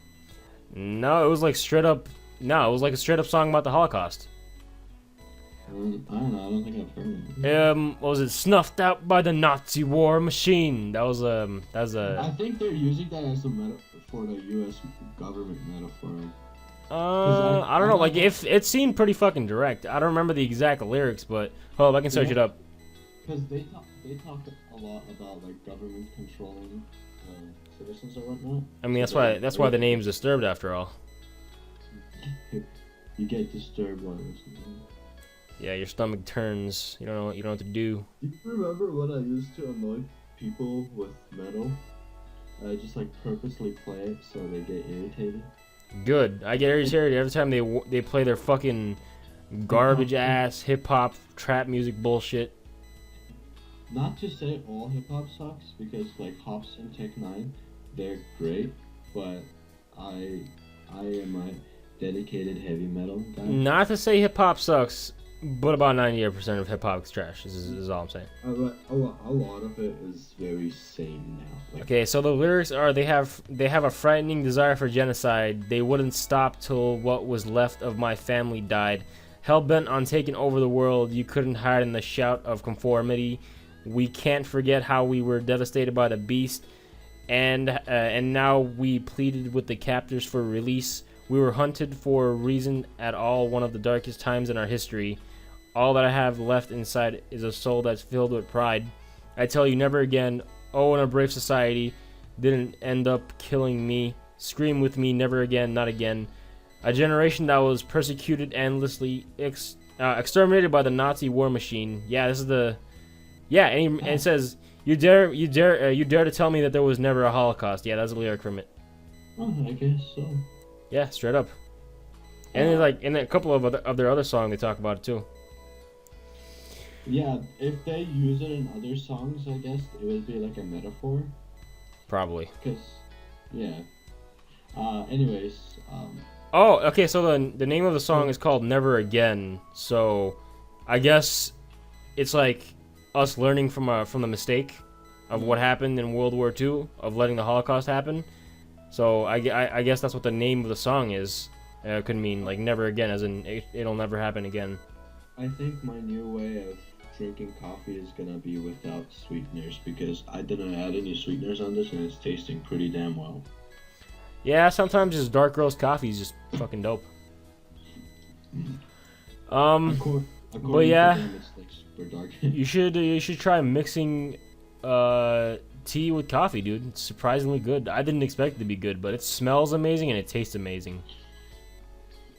No, it was like straight up. No, it was like a straight up song about the Holocaust. I don't know. I don't think I've heard it. What was it? Snuffed out by the Nazi war machine. That was I think they're using that as a metaphor for the U.S. government metaphor. I don't know. Like, if it seemed pretty fucking direct. I don't remember the exact lyrics, but hold up, I can search it up. Because they talk a lot about like government controlling citizens or whatnot. I mean, that's why the name's Disturbed after all. You get disturbed while listening. Yeah, your stomach turns. You don't know what to do. Do you remember when I used to annoy people with metal? I just like purposely play it so they get irritated. Good. I get irritated every time they play their fucking garbage ass hip hop trap music bullshit. Not to say all hip hop sucks, because like Hops and Tech 9, they're great, but I am a dedicated heavy metal guy. Not to say hip hop sucks, but about 98% of hip hop is trash. Is all I'm saying. A lot of it is very sane now. Like, Okay, so the lyrics are they have a frightening desire for genocide. They wouldn't stop till what was left of my family died. Hell-bent on taking over the world, you couldn't hide in the shout of conformity. We can't forget how we were devastated by the beast, and now we pleaded with the captors for release. We were hunted for a reason at all, one of the darkest times in our history. All that I have left inside is a soul that's filled with pride. I tell you, never again. Oh, and a brave society didn't end up killing me. Scream with me, never again, not again. A generation that was persecuted endlessly, exterminated by the Nazi war machine. Yeah, this is the. Yeah, and it says, you dare to tell me that there was never a Holocaust. Yeah, that's a lyric from it. oh, I guess so. Yeah, straight up. And then, like in a couple of their other songs, they talk about it too. Yeah, if they use it in other songs, I guess it would be like a metaphor. Probably. Cause, yeah. Anyways, Oh, okay. So the name of the song is called "Never Again." So, I guess it's like us learning from the mistake of what happened in World War II of letting the Holocaust happen. So I guess that's what the name of the song is. It could mean like never again, as in it'll never happen again. I think my new way of drinking coffee is gonna be without sweeteners, because I didn't add any sweeteners on this and it's tasting pretty damn well. Yeah, sometimes just dark roast coffee is just fucking dope. According but yeah, to them, it's like super dark. you should try mixing tea with coffee, dude. It's surprisingly good. I didn't expect it to be good, but it smells amazing and it tastes amazing.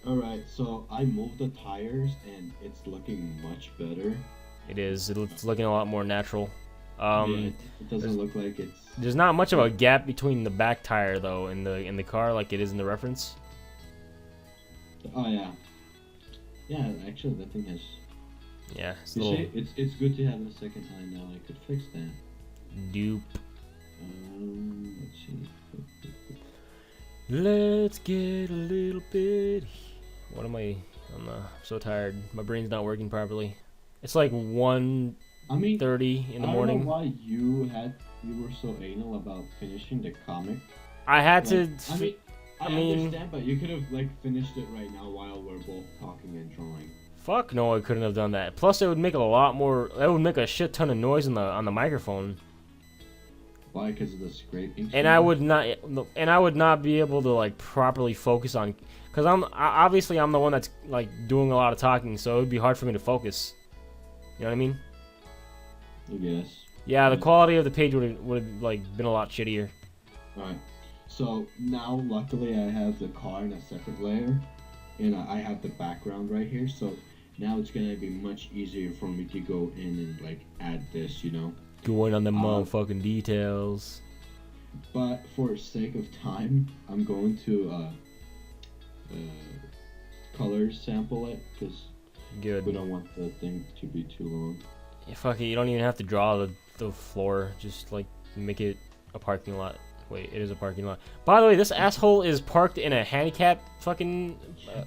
Alright, so I moved the tires and it's looking much better. It is. It's looking a lot more natural. Yeah, it doesn't look like it's. There's not much of a gap between the back tire though in the car like it is in the reference. Oh yeah. Yeah, actually that thing has. Yeah, it's You a little see, it's good to have a second eye now. I could fix that. dupe. Let's see. Let's get a little bit. What am I? I'm so tired. My brain's not working properly. It's like 1:30 in the morning. I don't know why you were so anal about finishing the comic. I had Like, to. I mean- understand, but you could have like finished it right now while we're both talking and drawing. Fuck no, I couldn't have done that. Plus, it would make a lot more. It would make a shit ton of noise on the microphone, Why? Because of the scraping. and I would not be able to like properly focus on. Cause obviously I'm the one that's like doing a lot of talking, so it would be hard for me to focus. You know what I mean? I guess. Yeah, the quality of the page would like been a lot shittier. Alright. So now, luckily, I have the car in a separate layer, and I have the background right here. So now it's gonna be much easier for me to go in and like add this, you know. Going on the motherfucking details. But for sake of time, I'm going to color sample it because Good. we don't want the thing to be too long. Yeah, fuck it, you don't even have to draw the floor. Just like make it a parking lot. Wait, it is a parking lot. By the way, this asshole is parked in a handicap fucking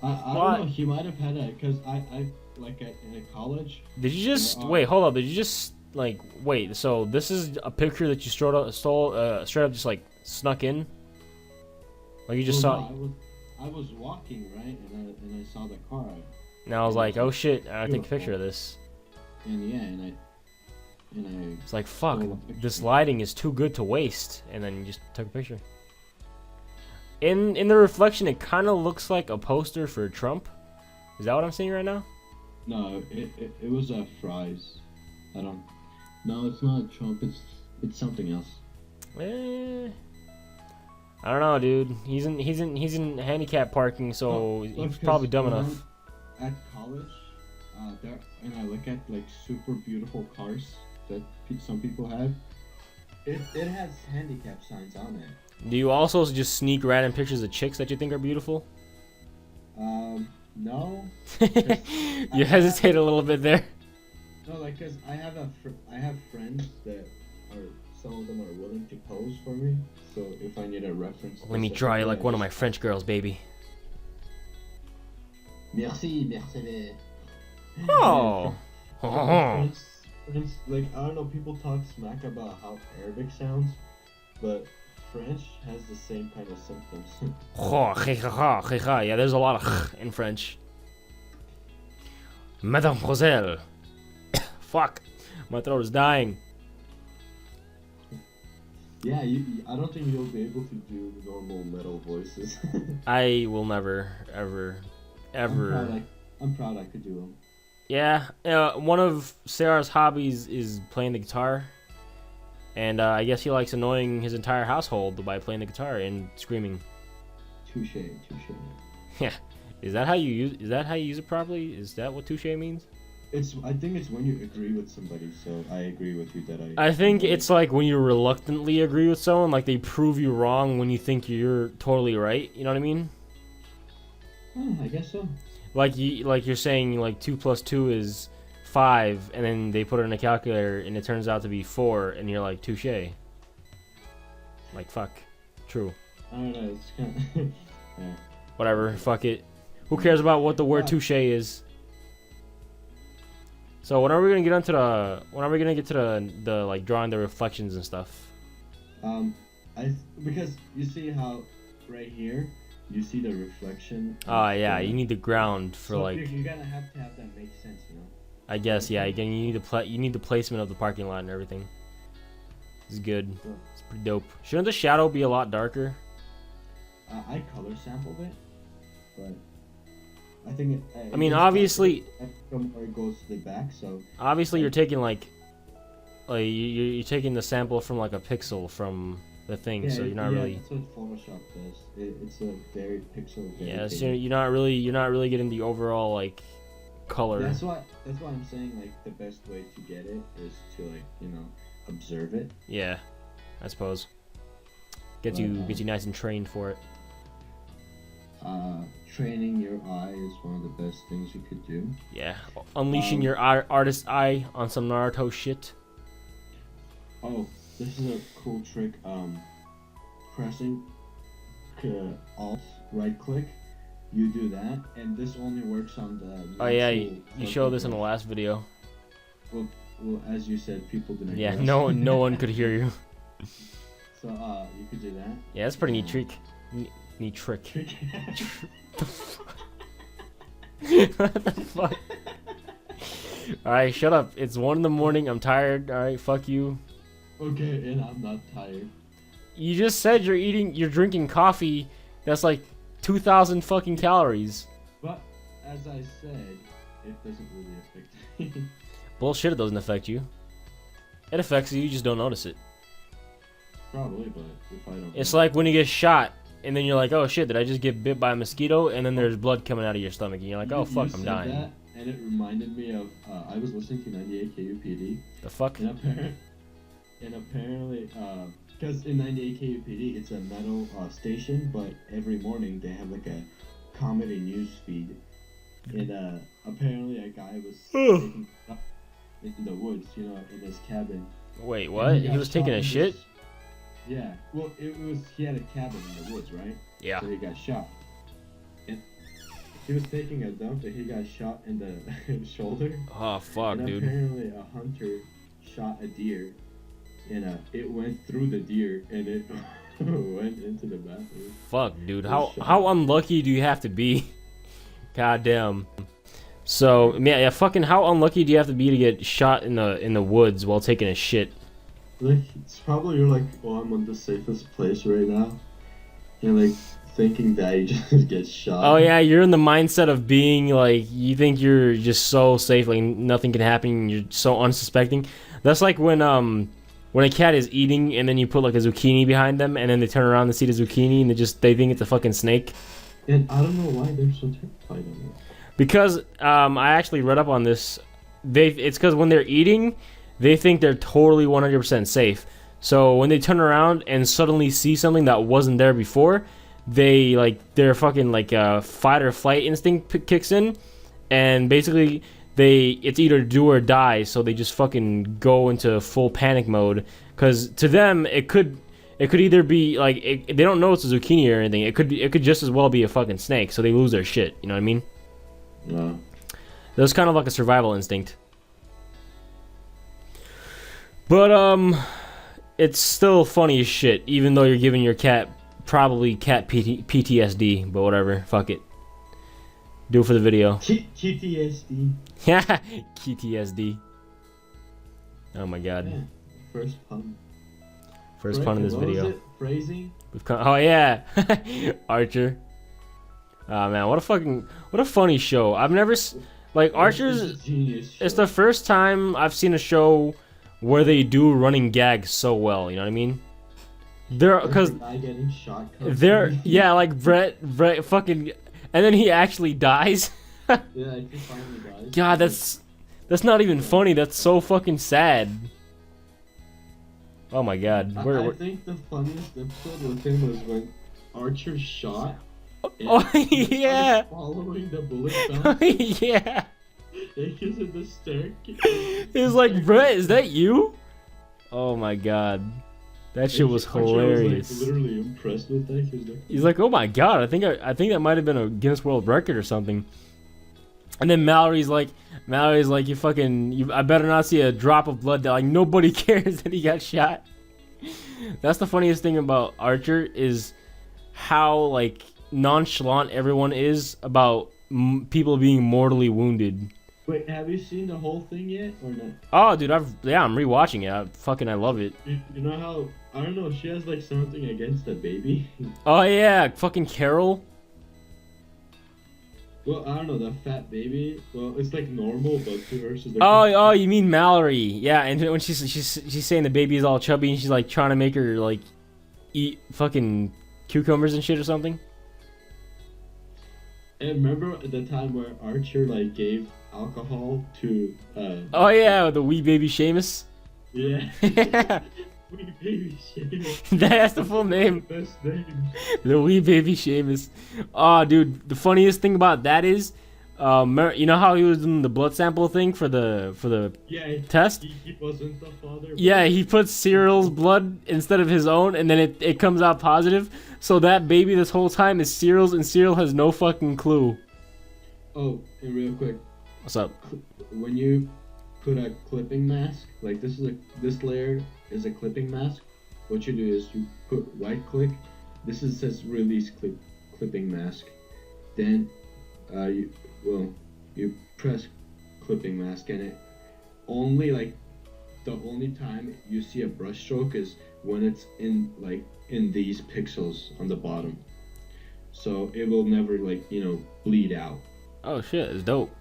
I lot. don't know. He might have had a because I like in college. Did you just wait? Hold up. Did you just like wait? So this is a picture that you straight up just like snuck in. Like you just saw. No, I was walking right, and I saw the car. And I was like, oh shit! I take a picture of this. And yeah, and I. It's like fuck. stole a picture. This lighting is too good to waste. And then you just took a picture. In the reflection, it kind of looks like a poster for Trump. Is that what I'm seeing right now? No, it was a fries. I don't. No, it's not Trump. It's something else. I don't know, dude. He's in handicap parking, so he's probably dumb enough. At college, there, and I look at like super beautiful cars that some people have. It has handicap signs on it. Do you also just sneak random pictures of chicks that you think are beautiful? No. You hesitate a little bit there. No, like, cause I have friends that are, some of them are willing to pose for me. So if I need a reference. Let me draw you like one of my French girls, baby. Merci, merci. Oh. French, like, I don't know, people talk smack about how Arabic sounds, but French has the same kind of symptoms. Yeah, there's a lot of in French. Mademoiselle. Fuck. My throat is dying. Yeah, I don't think you'll be able to do normal metal voices. I will never, ever. I'm proud I could do them. Yeah, one of Seyyar's hobbies is playing the guitar. And I guess he likes annoying his entire household by playing the guitar and screaming. Touche. Yeah. Is that how you use it properly? Is that what touche means? I think it's when you agree with somebody, so I agree with you that I think it's like when you reluctantly agree with someone, like they prove you wrong when you think you're totally right. You know what I mean? I guess so. Like you're saying like 2 + 2 is 5, and then they put it in a calculator and it turns out to be 4, and you're like touche. Like fuck, true. I don't know. It's kind of yeah. Whatever, fuck it. Who cares about what the word touche is? So when are we gonna get to the like drawing the reflections and stuff? Because you see how right here you see the reflection. Oh yeah, you need the ground for so like. You're gonna have to have that make sense, you know. I guess yeah. Again, you need the placement of the parking lot and everything. It's good. It's pretty dope. Shouldn't the shadow be a lot darker? I color sampled it, but I think it. I mean, obviously. From where it goes to the back, so. Obviously, you're taking like you're taking the sample from like a pixel from the thing, Yeah, so you're not really. That's what Photoshop does. It's a very pixel. Yeah, so you're not really getting the overall like color. That's why I'm saying like the best way to get it is to like observe it. Yeah, I suppose. Get you nice and trained for it. Training your eye is one of the best things you could do. Yeah, unleashing your artist eye on some Naruto shit. Oh, this is a cool trick. Pressing Alt right click, you do that, and this only works on the. Oh yeah, you showed this in the last video. Well, as you said, people didn't. Yeah, no one could hear you. So you could do that. Yeah, that's a pretty neat trick. Neat trick. What the fuck? Alright, shut up. It's 1 in the morning. I'm tired. Alright, fuck you. Okay, and I'm not tired. You just said you're drinking coffee that's like 2,000 fucking calories. But as I said, it doesn't really affect me. Bullshit, it doesn't affect you. It affects you, you just don't notice it. Probably, but if I don't. It's like when you get shot, and then you're like, oh shit, did I just get bit by a mosquito? And then there's blood coming out of your stomach, and you're like, oh fuck, I'm dying. That, and it reminded me of, I was listening to 98 KUPD. The fuck? And apparently, because in 98 KUPD, it's a metal station, but every morning they have like a comedy news feed. And apparently a guy was taking up in the woods, you know, in his cabin. Wait, what? He was taking a shit? Yeah. Well, he had a cabin in the woods, right? Yeah. So he got shot. And he was taking a dump and he got shot in the shoulder. Oh, fuck, and dude. Apparently a hunter shot a deer. And it went through the deer and it went into the bathroom. Fuck, dude. How unlucky do you have to be? Goddamn. So, yeah, fucking how unlucky do you have to be to get shot in the woods while taking a shit? Like, it's probably you're like, oh, I'm on the safest place right now. And like, thinking that you just get shot. Oh yeah, you're in the mindset of being like, you think you're just so safe, like nothing can happen, you're so unsuspecting. That's like when a cat is eating and then you put like a zucchini behind them and then they turn around and see the zucchini and they think it's a fucking snake. And I don't know why they're so terrified of it. Because I actually read up on this. It's because when they're eating, they think they're totally 100% safe. So when they turn around and suddenly see something that wasn't there before, their fucking like fight or flight instinct kicks in, and basically it's either do or die. So they just fucking go into full panic mode. Because to them, it could either be like they don't know it's a zucchini or anything. It could just as well be a fucking snake. So they lose their shit. You know what I mean? Yeah. That's kind of like a survival instinct. But it's still funny as shit, even though you're giving your cat probably PTSD. But whatever, fuck it. Do it for the video. PTSD. Yeah, PTSD. Oh my god. Yeah. First pun. First pun in this video. Was it? Phrasing. Oh yeah, Archer. Oh man, what a funny show. I've never like Archer's. It's the first time I've seen a show where they do running gags so well. You know what I mean? Yeah, like Brett fucking, and then he actually dies. Yeah, he finally dies. God, that's not even funny. That's so fucking sad. Oh my god. I think the funniest episode with him was when Archer shot. Oh yeah. Following the bullet bounce. Yeah. He's in the staircase. He was like, Brett, is that you? Oh my god. That shit was hilarious. Was, like, literally impressed with that. He's like, oh my god, I think that might have been a Guinness World Record or something. And then Mallory's like, I better not see a drop of blood. That like nobody cares that he got shot. That's the funniest thing about Archer is how like nonchalant everyone is about people being mortally wounded. Wait, have you seen the whole thing yet or not? Oh, dude, I'm rewatching it. I love it. You know how, I don't know, she has like something against the baby. Oh yeah, fucking Carol. Well, I don't know, the fat baby. Well, it's like normal, but to her, she's like. Oh, you mean Mallory? Yeah, and when she's saying the baby is all chubby, and she's like trying to make her like eat fucking cucumbers and shit or something. And remember the time where Archer like gave alcohol to. Oh yeah, the wee baby Seamus. Yeah. Wee baby Seamus. That's the full name. Best name. The wee baby Seamus. Oh, dude, the funniest thing about that is, you know how he was doing the blood sample thing for the test? He wasn't the father. Yeah, he put Cyril's blood instead of his own, and then it comes out positive. So that baby this whole time is Cyril's, and Cyril has no fucking clue. Oh, and real quick. What's up? When you put a clipping mask, like this layer is a clipping mask. what you do is you put right click. This is says release clipping mask. Then you press clipping mask, and it only like the only time you see a brush stroke is when it's in these pixels on the bottom. So it will never bleed out. Oh shit, it's dope.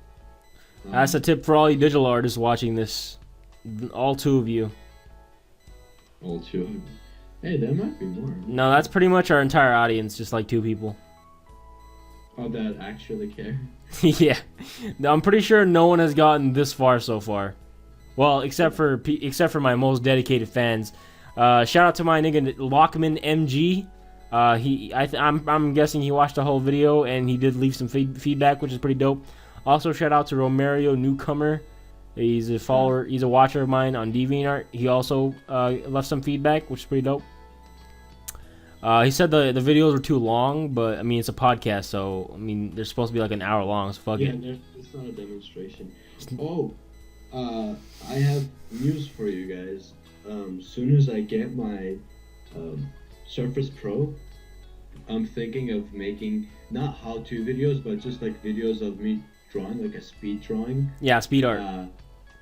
That's a tip for all you digital artists watching this. All two of you. All two of you. Hey, there might be more. No, that's pretty much our entire audience, just like 2 people. Oh, that actually care? Yeah. I'm pretty sure no one has gotten this far so far. Well, except for my most dedicated fans. Shout out to my nigga Lockman MG. I'm guessing he watched the whole video and he did leave some feedback, which is pretty dope. Also, shout out to Romario Newcomer. He's a follower. He's a watcher of mine on DeviantArt. He also left some feedback, which is pretty dope. He said the videos were too long, but I mean it's a podcast, so I mean they're supposed to be like an hour long. So fuck it. Yeah, it's not a demonstration. Oh, I have news for you guys. Soon as I get my Surface Pro, I'm thinking of making not how-to videos, but just like videos of me drawing, like a speed drawing. Yeah, speed art.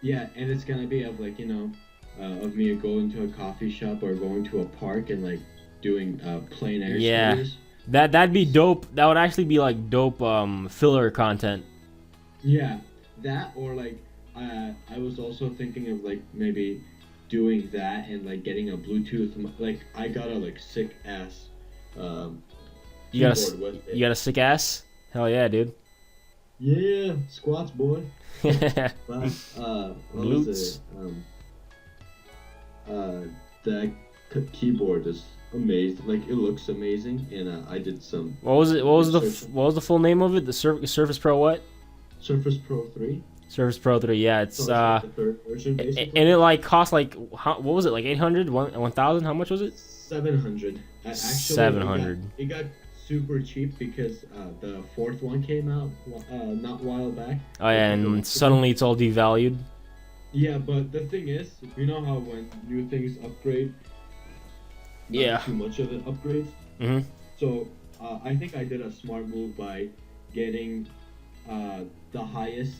Yeah, and it's gonna be of like of me going to a coffee shop or going to a park and like doing plein air studies. That'd be dope. That would actually be like dope filler content. Yeah, that or like I was also thinking of like maybe doing that and like getting a Bluetooth. Like I got a like sick ass you got a sick ass? Hell yeah, dude. Yeah, squats, boy. But what was it? That keyboard is amazing. Like it looks amazing, and I did some. What was it? What was the full name of it? The Surface Pro what? Surface Pro 3. Surface Pro 3. Yeah, it's So like the third version, basically. and it like cost like what was it, like 800, 1,000? How much was it? 700. Actually, 700. It got super cheap because the 4th one came out not a while back. Oh yeah, and suddenly it's all devalued. Yeah, but the thing is, you know how when new things upgrade, not too much of it upgrades. Mm-hmm. So I think I did a smart move by getting the highest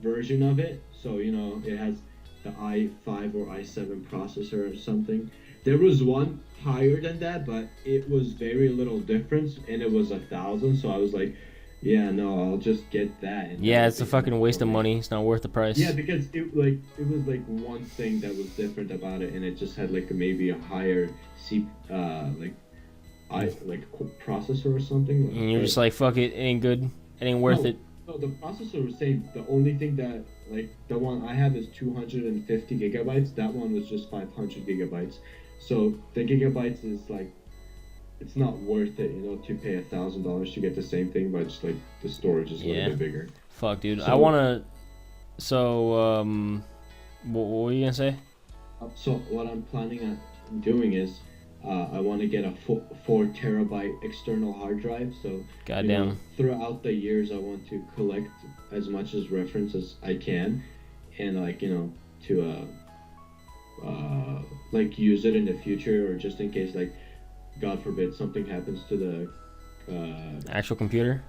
version of it. So it has the i5 or i7 processor or something. There was one higher than that, but it was very little difference, and it was 1,000. So I was like, yeah, no, I'll just get that. And yeah, it's a fucking waste of money. It's not worth the price. Yeah, because it was like one thing that was different about it, and it just had like maybe a higher processor or something. And you're just like, fuck it, it ain't good. It ain't worth it. No, the processor was saying the only thing that like the one I have is 250 gigabytes. That one was just 500 gigabytes. So the gigabytes is like, it's not worth it, to pay $1,000 to get the same thing, but just like the storage is a little bit bigger. Fuck, dude. I wanna. So what were you gonna say? So what I'm planning on doing is, I want to get a 4 terabyte external hard drive. So goddamn. Throughout the years, I want to collect as much as reference as I can, and like to like use it in the future, or just in case, like God forbid something happens to the actual computer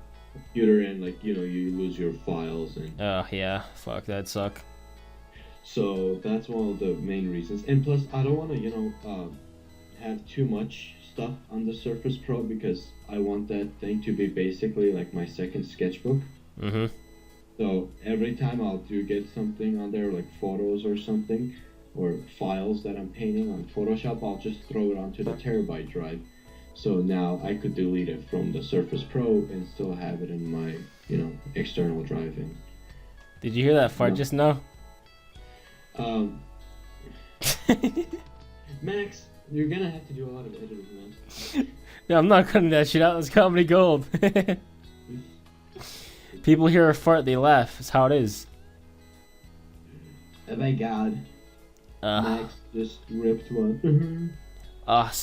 and like you lose your files and. Oh yeah, fuck, that'd suck. So that's one of the main reasons, and plus I don't want to have too much stuff on the Surface Pro because I want that thing to be basically like my second sketchbook. Mm-hmm. So every time I'll get something on there, like photos or something, or files that I'm painting on Photoshop, I'll just throw it onto the terabyte drive. So now I could delete it from the Surface Pro and still have it in my, external drive. And, did you hear that fart just now? Max, you're gonna have to do a lot of editing, man. No, I'm not cutting that shit out. That's comedy gold. People hear a fart, they laugh. That's how it is. Oh my god. Max just ripped one.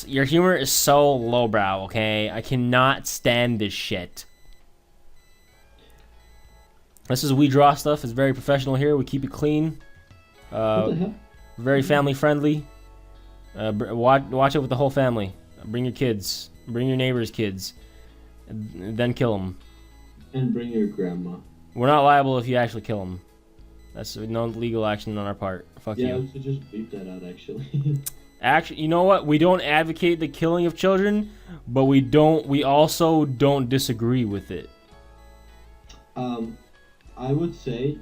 Your humor is so lowbrow, okay? I cannot stand this shit. This is We Draw Stuff. It's very professional here. We keep it clean. What the hell? Very family friendly. Watch it with the whole family. Bring your kids. Bring your neighbor's kids. And then kill them. And bring your grandma. We're not liable if you actually kill them. That's no legal action on our part. Fuck you. Yeah, we should just beep that out, actually. Actually, you know what? We don't advocate the killing of children, but we also don't disagree with it. I would say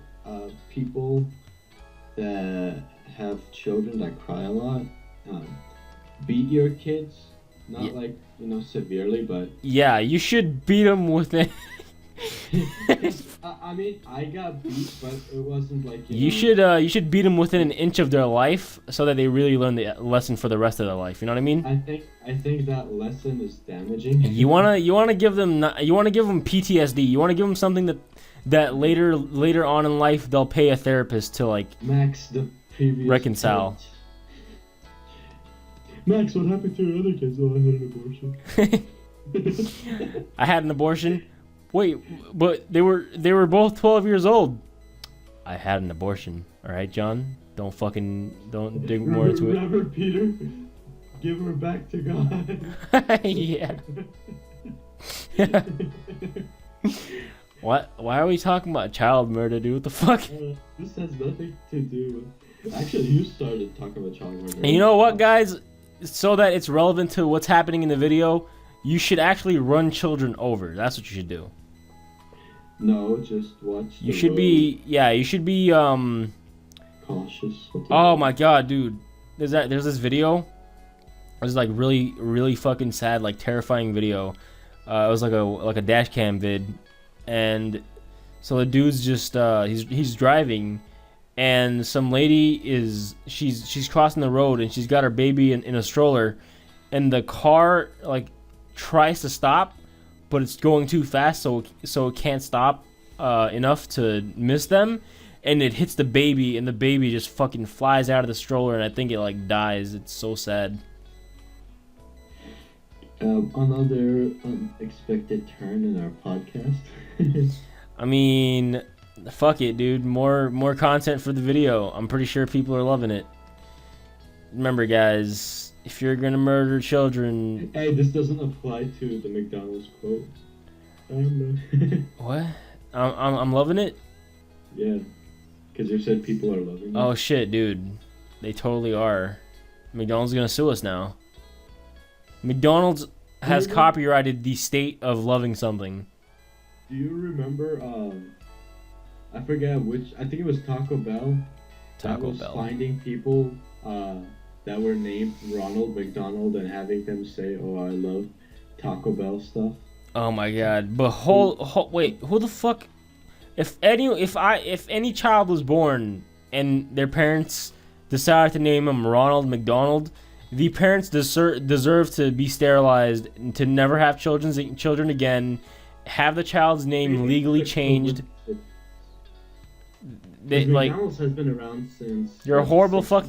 people that have children that cry a lot, beat your kids. Not like, severely, but... Yeah, you should beat them with it. I mean, I got beat, but it wasn't like... You should beat them within an inch of their life so that they really learn the lesson for the rest of their life. You know what I mean? I think that lesson is damaging. You wanna give them PTSD. You wanna give them something that later on in life they'll pay a therapist to like Max, the previous reconcile. Parent. Max, what happened to your other kids? Oh, I had an abortion. I had an abortion. Wait, but they were both 12 years old. I had an abortion. All right, John. Don't dig more into it. Robert Peter, give her back to God. Yeah. What? Why are we talking about child murder, dude? What the fuck? This has nothing to do with... Actually, you started talking about child murder. And you know what, guys? So that it's relevant to what's happening in the video, you should actually run children over. That's what you should do. No, just watch. You should be cautious. Oh my god, dude. There's this video. It's like really fucking sad, like terrifying video. It was like a dash cam vid, and so the dude's just he's driving, and some lady she's crossing the road, and she's got her baby in a stroller, and the car like tries to stop, but it's going too fast, so it can't stop enough to miss them, and it hits the baby, and the baby just fucking flies out of the stroller, and I think it like dies. It's so sad. Another unexpected turn in our podcast. I mean, fuck it, dude. More content for the video. I'm pretty sure people are loving it. Remember, guys, if you're gonna murder children... Hey, this doesn't apply to the McDonald's quote. What? I'm loving it? Yeah, because you said people are loving it. Oh shit, dude. They totally are. McDonald's is gonna sue us now. McDonald's has copyrighted the state of loving something. Do you remember, I forget which, I think it was Taco Bell. Taco Bell. Finding people that were named Ronald McDonald and having them say, "Oh, I love Taco Bell stuff." Oh my god. But wait, who the fuck? If any child was born and their parents decided to name him Ronald McDonald, the parents deserve to be sterilized, to never have children again, have the child's name legally changed. McDonald's has been around since... You're a horrible fuck...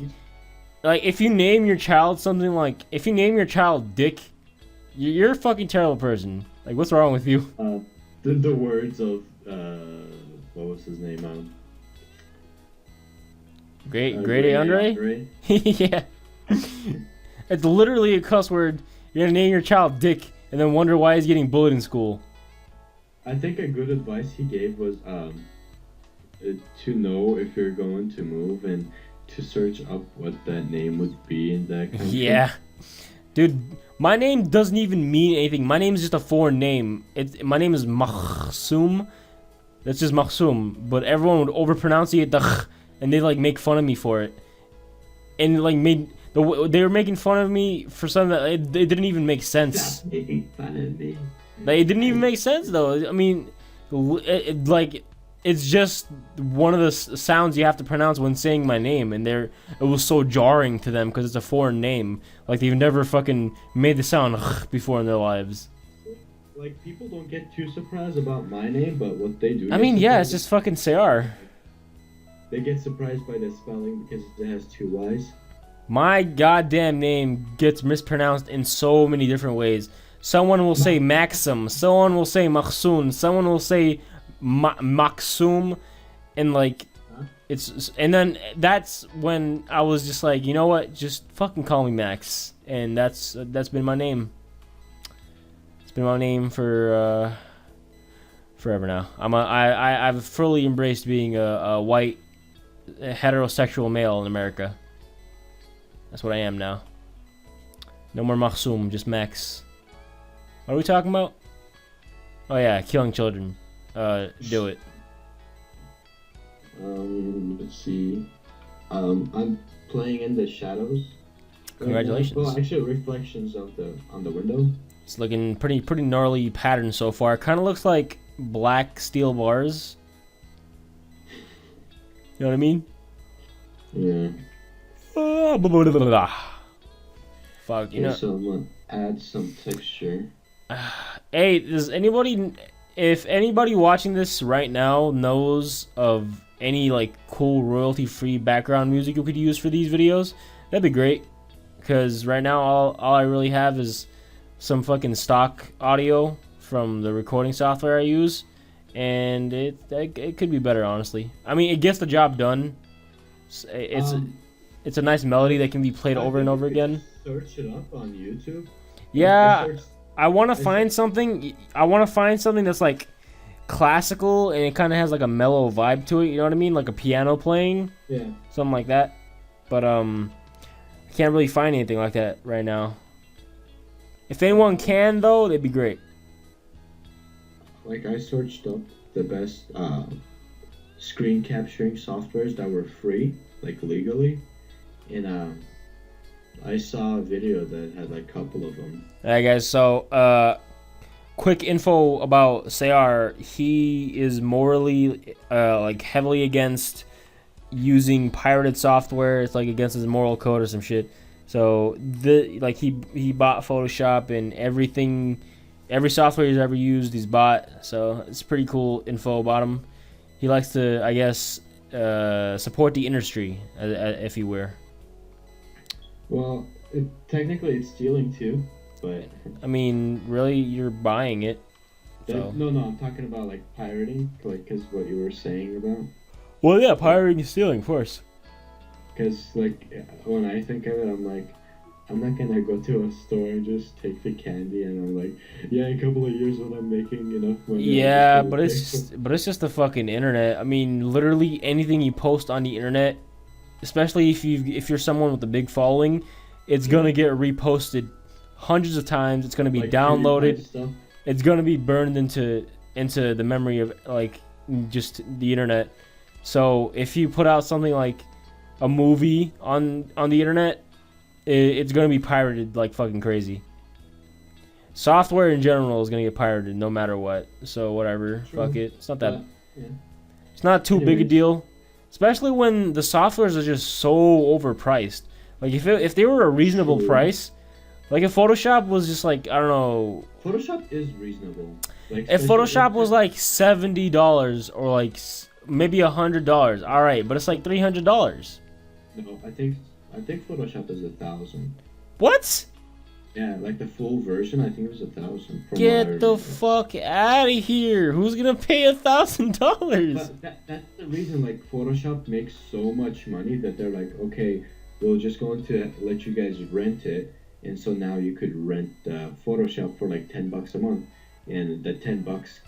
Like, if you name your child something like... If you name your child Dick, you're a fucking terrible person. Like, what's wrong with you? The words of... what was his name? Great A. Andre? Yeah. It's literally a cuss word. You're gonna name your child Dick and then wonder why he's getting bullied in school. I think a good advice he gave was to know if you're going to move and to search up what that name would be in that country. Yeah. Dude, my name doesn't even mean anything. My name is just a foreign name. My name is Makhsoum. That's just Makhsoum. But everyone would overpronounce it, and they like make fun of me for it. And like they were making fun of me for something that it didn't even make sense. Stop making fun of me. Like, it didn't even make sense though. I mean, it's just one of the sounds you have to pronounce when saying my name, and it was so jarring to them because it's a foreign name. Like, they've never fucking made the sound before in their lives. Like, people don't get too surprised about my name, but what they do... I mean, yeah, it's just fucking Seyyar. They get surprised by the spelling because it has two Y's. My goddamn name gets mispronounced in so many different ways. Someone will say Maxim, someone will say Makhsoon, someone will say Maksum, and like, and then that's when I was just like, you know what, just fucking call me Max, and that's been my name. It's been my name for forever now. I've fully embraced being a white heterosexual male in America. That's what I am now. No more Maksum, just Max. What are we talking about? Oh yeah, killing children. Do it. Let's see. I'm playing in the shadows. Congratulations. Well, actually, reflections on the window. It's looking pretty gnarly pattern so far. Kind of looks like black steel bars. You know what I mean? Yeah. Fuck, you know. So I'm gonna add some texture. Hey, if anybody watching this right now knows of any like cool royalty-free background music you could use for these videos, that'd be great. Because right now all I really have is some fucking stock audio from the recording software I use, and it could be better, honestly. I mean, it gets the job done. It's a nice melody that can be played over and over again. Search it up on YouTube. Yeah, I want to find something. I want to find something that's like classical and it kind of has like a mellow vibe to it. You know what I mean? Like a piano playing. Yeah. Something like that. But I can't really find anything like that right now. If anyone can, though, that'd be great. Like, I searched up the best screen capturing softwares that were free, like legally, and I saw a video that had like a couple of them. Alright, guys, so quick info about Seyyar. He is morally like heavily against using pirated software. It's like against his moral code or some shit. So he bought Photoshop and everything, every software he's ever used he's bought. So it's pretty cool info about him. He likes to, I guess, support the industry, if you will. Well, technically it's stealing too, but I mean, really, you're buying it. So. No, I'm talking about like pirating, like, cause what you were saying about. Well, yeah, pirating and stealing, of course. Because, like, when I think of it, I'm like, I'm not gonna go to a store and just take the candy and I'm like, yeah, in a couple of years when I'm making enough money. Yeah, but it's just the fucking internet. I mean, literally anything you post on the internet, especially if you're someone with a big following, it's gonna get reposted hundreds of times. It's gonna be like downloaded. It's gonna be burned into the memory of like just the internet. So if you put out something like a movie on the internet, it's gonna be pirated like fucking crazy. Software in general is gonna get pirated no matter what. So whatever, fuck it. It's not that. Yeah. It's not too big a deal, especially when the softwares are just so overpriced. Like if they were a reasonable price, like if Photoshop was just like, I don't know. Photoshop is reasonable. Like, if Photoshop was like $70 or like maybe $100, all right, but it's like $300. No, I think Photoshop is 1,000. What? Yeah, like the full version, I think it was 1,000. Get the fuck out of here! Who's gonna pay $1,000? But that's the reason. Like Photoshop makes so much money that they're like, okay, we're just going to let you guys rent it, and so now you could rent Photoshop for like $10 a month. And the $10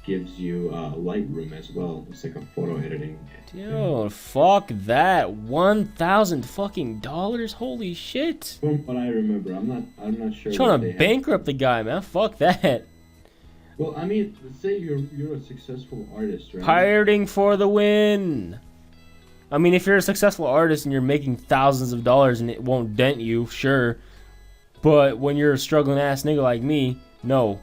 gives you Lightroom as well. It's like a photo editing. Dude, fuck that! $1,000 fucking dollars! Holy shit! From what I remember, I'm not sure. Trying to bankrupt the guy, man. Fuck that. Well, I mean, let's say you're a successful artist, right? Pirating for the win. I mean, if you're a successful artist and you're making thousands of dollars and it won't dent you, sure. But when you're a struggling ass nigga like me, no.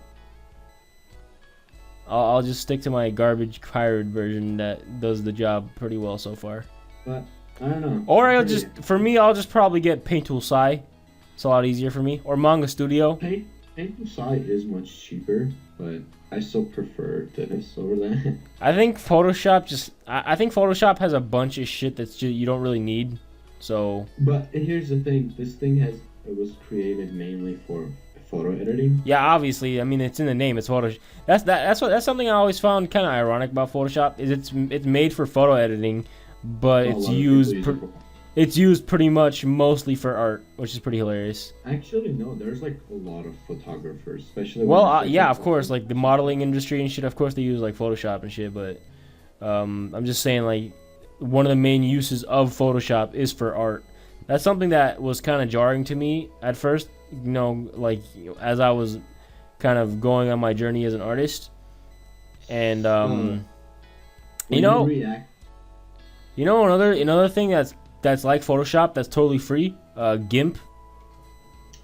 I'll just stick to my garbage pirate version that does the job pretty well so far. But I don't know. Or I'll just probably get Paint Tool Sai. It's a lot easier for me. Or Manga Studio. Paint Tool Sai is much cheaper, but I still prefer this over that. I think Photoshop has a bunch of shit that's just, you don't really need. So. But here's the thing. This thing it was created mainly for photo editing. Yeah, obviously. I mean, it's in the name. It's Photoshop. That's something I always found kind of ironic about Photoshop. Is it's made for photo editing, but A it's lot of used people use it for- it's used pretty much mostly for art, which is pretty hilarious. Actually, no. There's like a lot of photographers, especially. Well, when I first yeah, got of course, into like the modeling industry and shit. Of course, they use like Photoshop and shit, but I'm just saying like one of the main uses of Photoshop is for art. That's something that was kind of jarring to me at first. You know, like as I was kind of going on my journey as an artist, and when you know, react, another thing that's like Photoshop that's totally free. GIMP.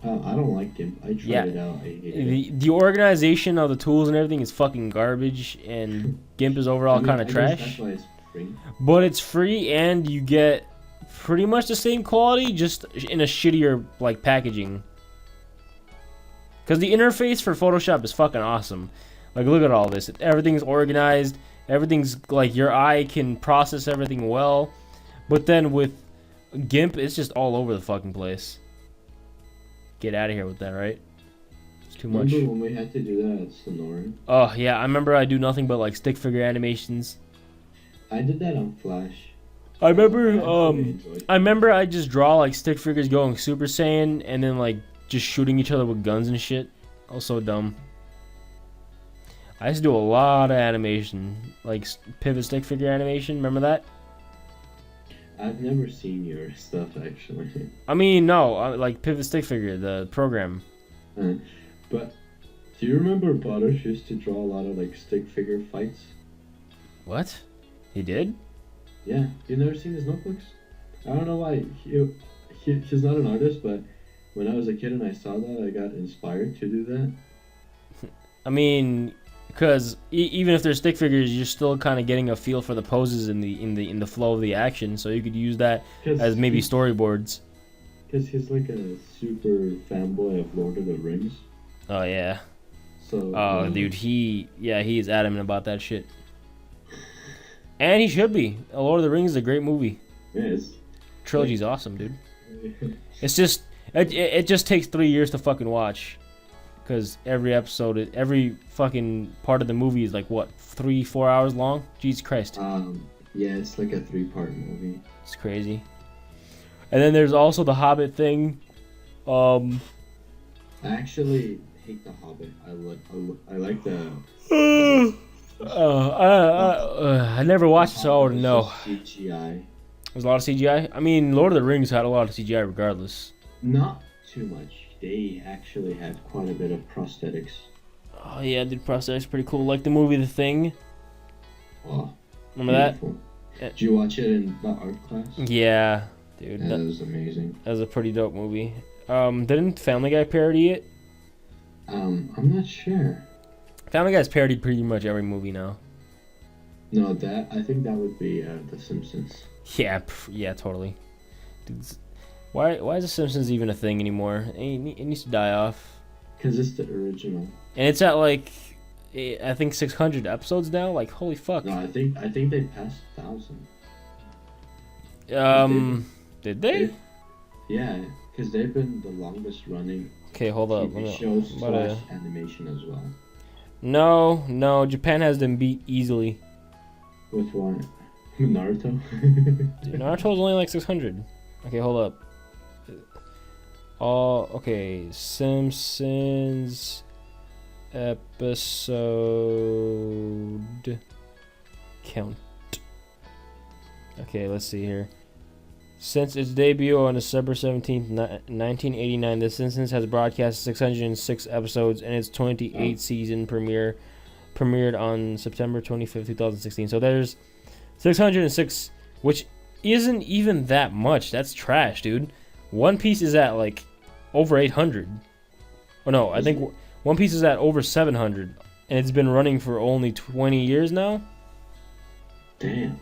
I don't like GIMP. I tried Yeah. it out. I hated it. The organization of the tools and everything is fucking garbage, and GIMP is overall I mean, kind of I guess trash. That's why it's free. But it's free, and you get pretty much the same quality, just in a shittier like packaging. Because the interface for Photoshop is fucking awesome. Like, look at all this. Everything's organized. Everything's like your eye can process everything well. But then with GIMP, it's just all over the fucking place. Get out of here with that, right? It's too much. Remember when we had to do that at Sonora? Oh yeah, I remember I do nothing but like stick figure animations. I did that on Flash. I remember really enjoyed it. I remember I just draw like stick figures going Super Saiyan and then like just shooting each other with guns and shit. I was so dumb. I used to do a lot of animation, like pivot stick figure animation. Remember that? I've never seen your stuff actually. I mean, no, like pivot stick figure, the program. But do you remember Butters used to draw a lot of like stick figure fights? What? He did? Yeah, you never seen his notebooks? I don't know why he's not an artist, but when I was a kid and I saw that, I got inspired to do that. I mean, because even if they're stick figures, you're still kind of getting a feel for the poses in the flow of the action, so you could use that as maybe storyboards. Because he's like a super fanboy of Lord of the Rings. Oh yeah. So. Oh, dude, he is adamant about that shit. And he should be. Lord of the Rings is a great movie. Yeah, it's. Trilogy's awesome, dude. It's just it just takes 3 years to fucking watch, because every episode, every fucking part of the movie is like what 3-4 hours long. Jesus Christ. Yeah, it's like a 3-part movie. It's crazy. And then there's also the Hobbit thing. I actually hate the Hobbit. I like the. I never watched it, so I wouldn't know. CGI. There's a lot of CGI. I mean, Lord of the Rings had a lot of CGI regardless. Not too much. They actually had quite a bit of prosthetics. Oh yeah, dude, prosthetics pretty cool. Like the movie The Thing. Oh, Remember beautiful. that? Did you watch it in the art class? Yeah, dude. Yeah, that was amazing. That was a pretty dope movie. Didn't Family Guy parody it? I'm not sure. Family Guy's parodied pretty much every movie now. No, I think that would be The Simpsons. Yeah, yeah, totally. Dude, why is The Simpsons even a thing anymore? It needs to die off. Because it's the original. And it's at like, I think 600 episodes now. Like, holy fuck. No, I think they passed 1,000. Did they? Yeah, because they've been the longest running Okay, hold up. TV shows / animation as well. No, Japan has them beat easily. With one, Naruto. Dude, Naruto's only like 600. Okay, hold up. Okay, Simpsons episode count. Okay, let's see here. Since its debut on December 17th, 1989, The Simpsons has broadcast 606 episodes, and its 28th season premiered on September 25th, 2016. So there's 606, which isn't even that much. That's trash, dude. One Piece is at like over 800. Oh no, I think One Piece is at over 700, and it's been running for only 20 years now. Damn.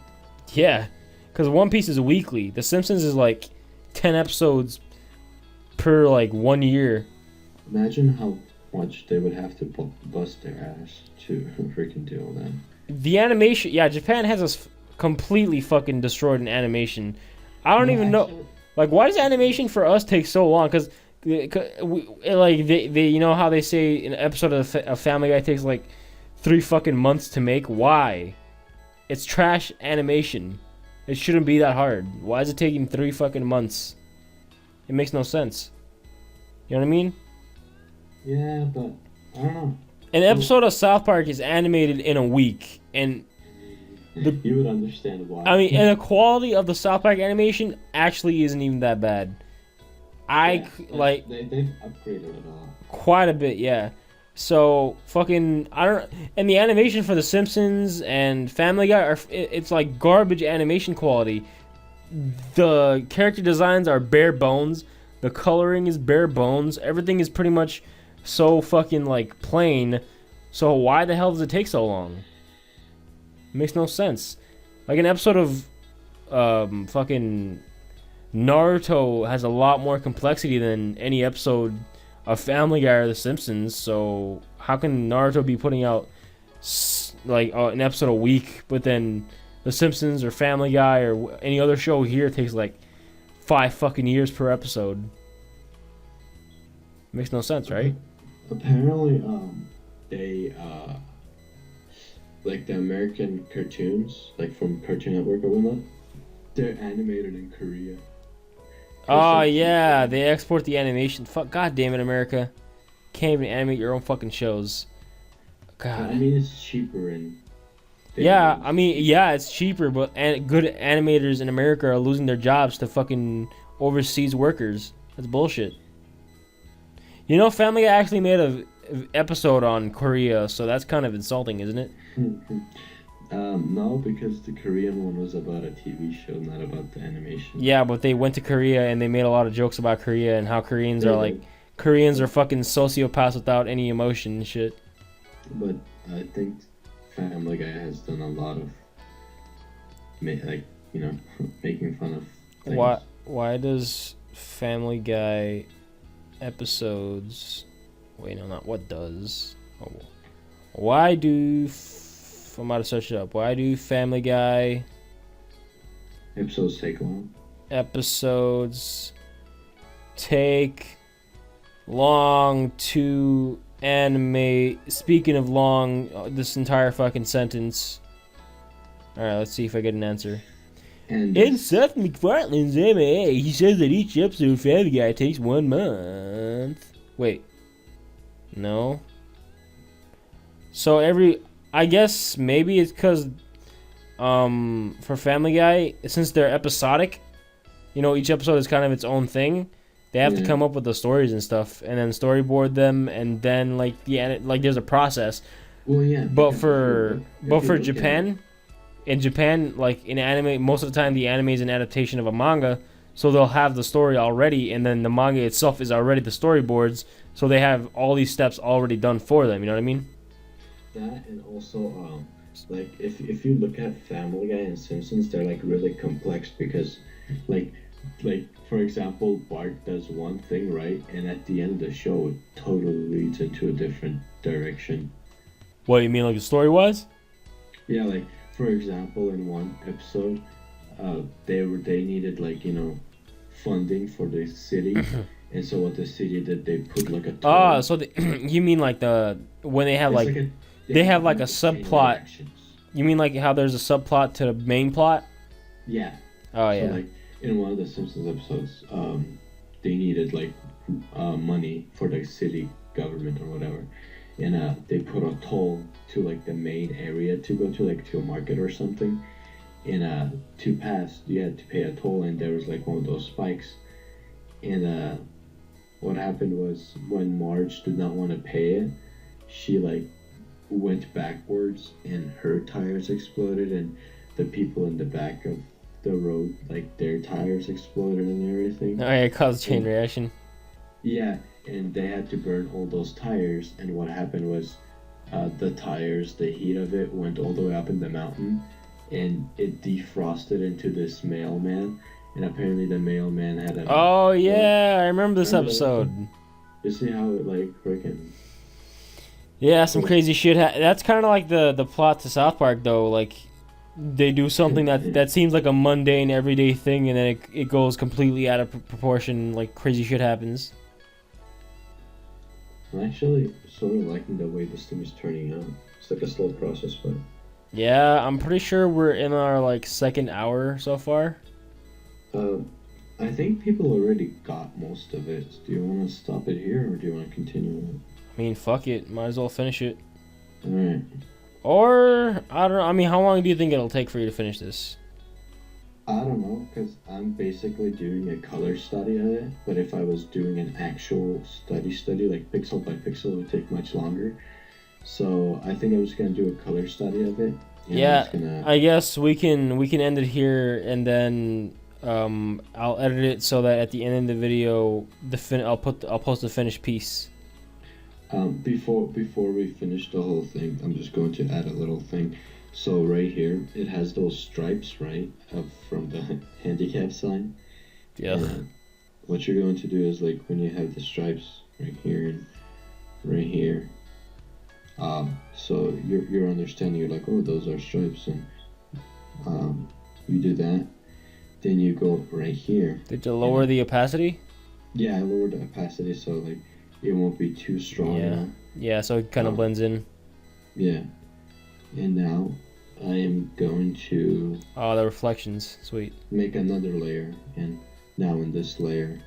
Yeah, because One Piece is weekly. The Simpsons is like 10 episodes per like 1 year. Imagine how much they would have to bust their ass to freaking do all that. The animation, yeah, Japan has us completely fucking destroyed in animation. I don't even know, like, why does animation for us take so long? Because like they you know how they say an episode of Family Guy takes like 3 fucking months to make. Why? It's trash animation. It shouldn't be that hard. Why is it taking 3 fucking months? It makes no sense. You know what I mean? Yeah, but I don't know. An episode of South Park is animated in a week, and You would understand why. I mean, and the quality of the South Park animation actually isn't even that bad. They've upgraded it a lot. Quite a bit, yeah. So fucking and the animation for The Simpsons and Family Guy it's like garbage animation quality. The character designs are bare bones. The coloring is bare bones. Everything is pretty much so fucking like plain. So why the hell does it take so long? It makes no sense. Like an episode of fucking Naruto has a lot more complexity than any episode of Family Guy or The Simpsons. So how can Naruto be putting out an episode a week, but then The Simpsons or Family Guy or any other show here takes like 5 fucking years per episode? Makes no sense, right? Apparently, they like the American cartoons, like from Cartoon Network or whatnot, they're animated in Korea. Oh yeah, they export the animation. Fuck, god damn it, America! Can't even animate your own fucking shows. God. I mean, it's cheaper and. Yeah, I mean, yeah, it's cheaper, but good animators in America are losing their jobs to fucking overseas workers. That's bullshit. You know, Family Guy actually made a episode on Korea, so that's kind of insulting, isn't it? No, because the Korean one was about a TV show, not about the animation. Yeah, but they went to Korea and they made a lot of jokes about Korea and how Koreans are fucking sociopaths without any emotion and shit. But I think Family Guy has done a lot of, making fun of things. Why does Family Guy episodes... Wait, no, not what does. Oh. Why do... I'm about to search it up. Why do Family Guy... Episodes take long? Episodes take long to animate. Speaking of long, this entire fucking sentence. Alright, let's see if I get an answer. And in Seth MacFarlane's MA, he says that each episode of Family Guy takes 1 month. Wait. No. So I guess maybe it's because for Family Guy, since they're episodic, you know, each episode is kind of its own thing. They have to come up with the stories and stuff, and then storyboard them, and then there's a process. Well, yeah. But for Japan, in Japan, like in anime, most of the time the anime is an adaptation of a manga, so they'll have the story already, and then the manga itself is already the storyboards, so they have all these steps already done for them. You know what I mean? That, and also like if you look at Family Guy and Simpsons, they're like really complex because like for example, Bart does one thing right, and at the end of the show it totally leads into a different direction. What, you mean like the story was? Yeah, like for example, in one episode they needed funding for the city. And so what the city did, they put like a toll. So you mean like when they have they have like a subplot. You mean like how there's a subplot to the main plot? Yeah. Oh yeah. So like in one of the Simpsons episodes, they needed money for the city government or whatever, and they put a toll to like the main area to go to a market or something, and to pass you had to pay a toll, and there was like one of those spikes, and what happened was when Marge did not want to pay it, she went backwards and her tires exploded, and the people in the back of the road, their tires exploded and everything. Oh yeah, it caused chain reaction. Yeah, and they had to burn all those tires, and what happened was the tires, the heat of it went all the way up in the mountain, and it defrosted into this mailman, and apparently the mailman had a... Oh yeah, I remember this episode. You see how it freaking... Yeah, some crazy shit. That's kind of like the plot to South Park, though. Like, they do something that seems like a mundane, everyday thing, and then it goes completely out of proportion. Like, crazy shit happens. I'm actually sort of liking the way this thing is turning out. It's like a slow process, but... Yeah, I'm pretty sure we're in our like second hour so far. I think people already got most of it. Do you want to stop it here, or do you want to continue it? I mean, fuck it, might as well finish it. All right. Or I don't know. I mean, how long do you think it'll take for you to finish this? I don't know, because I'm basically doing a color study of it, but if I was doing an actual study, like pixel by pixel, it would take much longer. So I think I'm just going to do a color study of it. Yeah, Gonna... I guess we can end it here, and then I'll edit it so that at the end of the video, I'll post the finished piece. Before we finish the whole thing, I'm just going to add a little thing. So right here, it has those stripes, right, from the handicap sign. Yeah. And what you're going to do is, like, when you have the stripes right here and right here, so you're understanding, you're like, oh, those are stripes, and you do that. Then you go right here. Did you lower the opacity? Yeah, I lowered the opacity so like it won't be too strong. Yeah. Yeah, so it kind of blends in. Yeah. And now I am going to Oh, the reflections. Sweet. make another layer, and now in this layer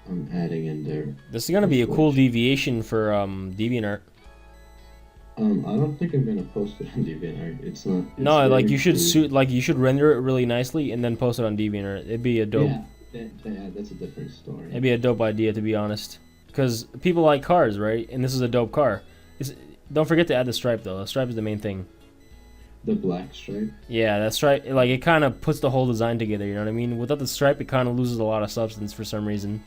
I'm adding in there. This is gonna be a cool deviation for DeviantArt. I don't think I'm gonna post it on DeviantArt. It's not. It's No, like you should very you should render it really nicely and then post it on DeviantArt. It'd be a dope. Yeah, that's a different story. It'd be a dope idea, to be honest. Because people like cars, right? And this is a dope car. Don't forget to add the stripe though. The stripe is the main thing. The black stripe. Yeah, that stripe, like it kind of puts the whole design together. You know what I mean? Without the stripe, it kind of loses a lot of substance for some reason.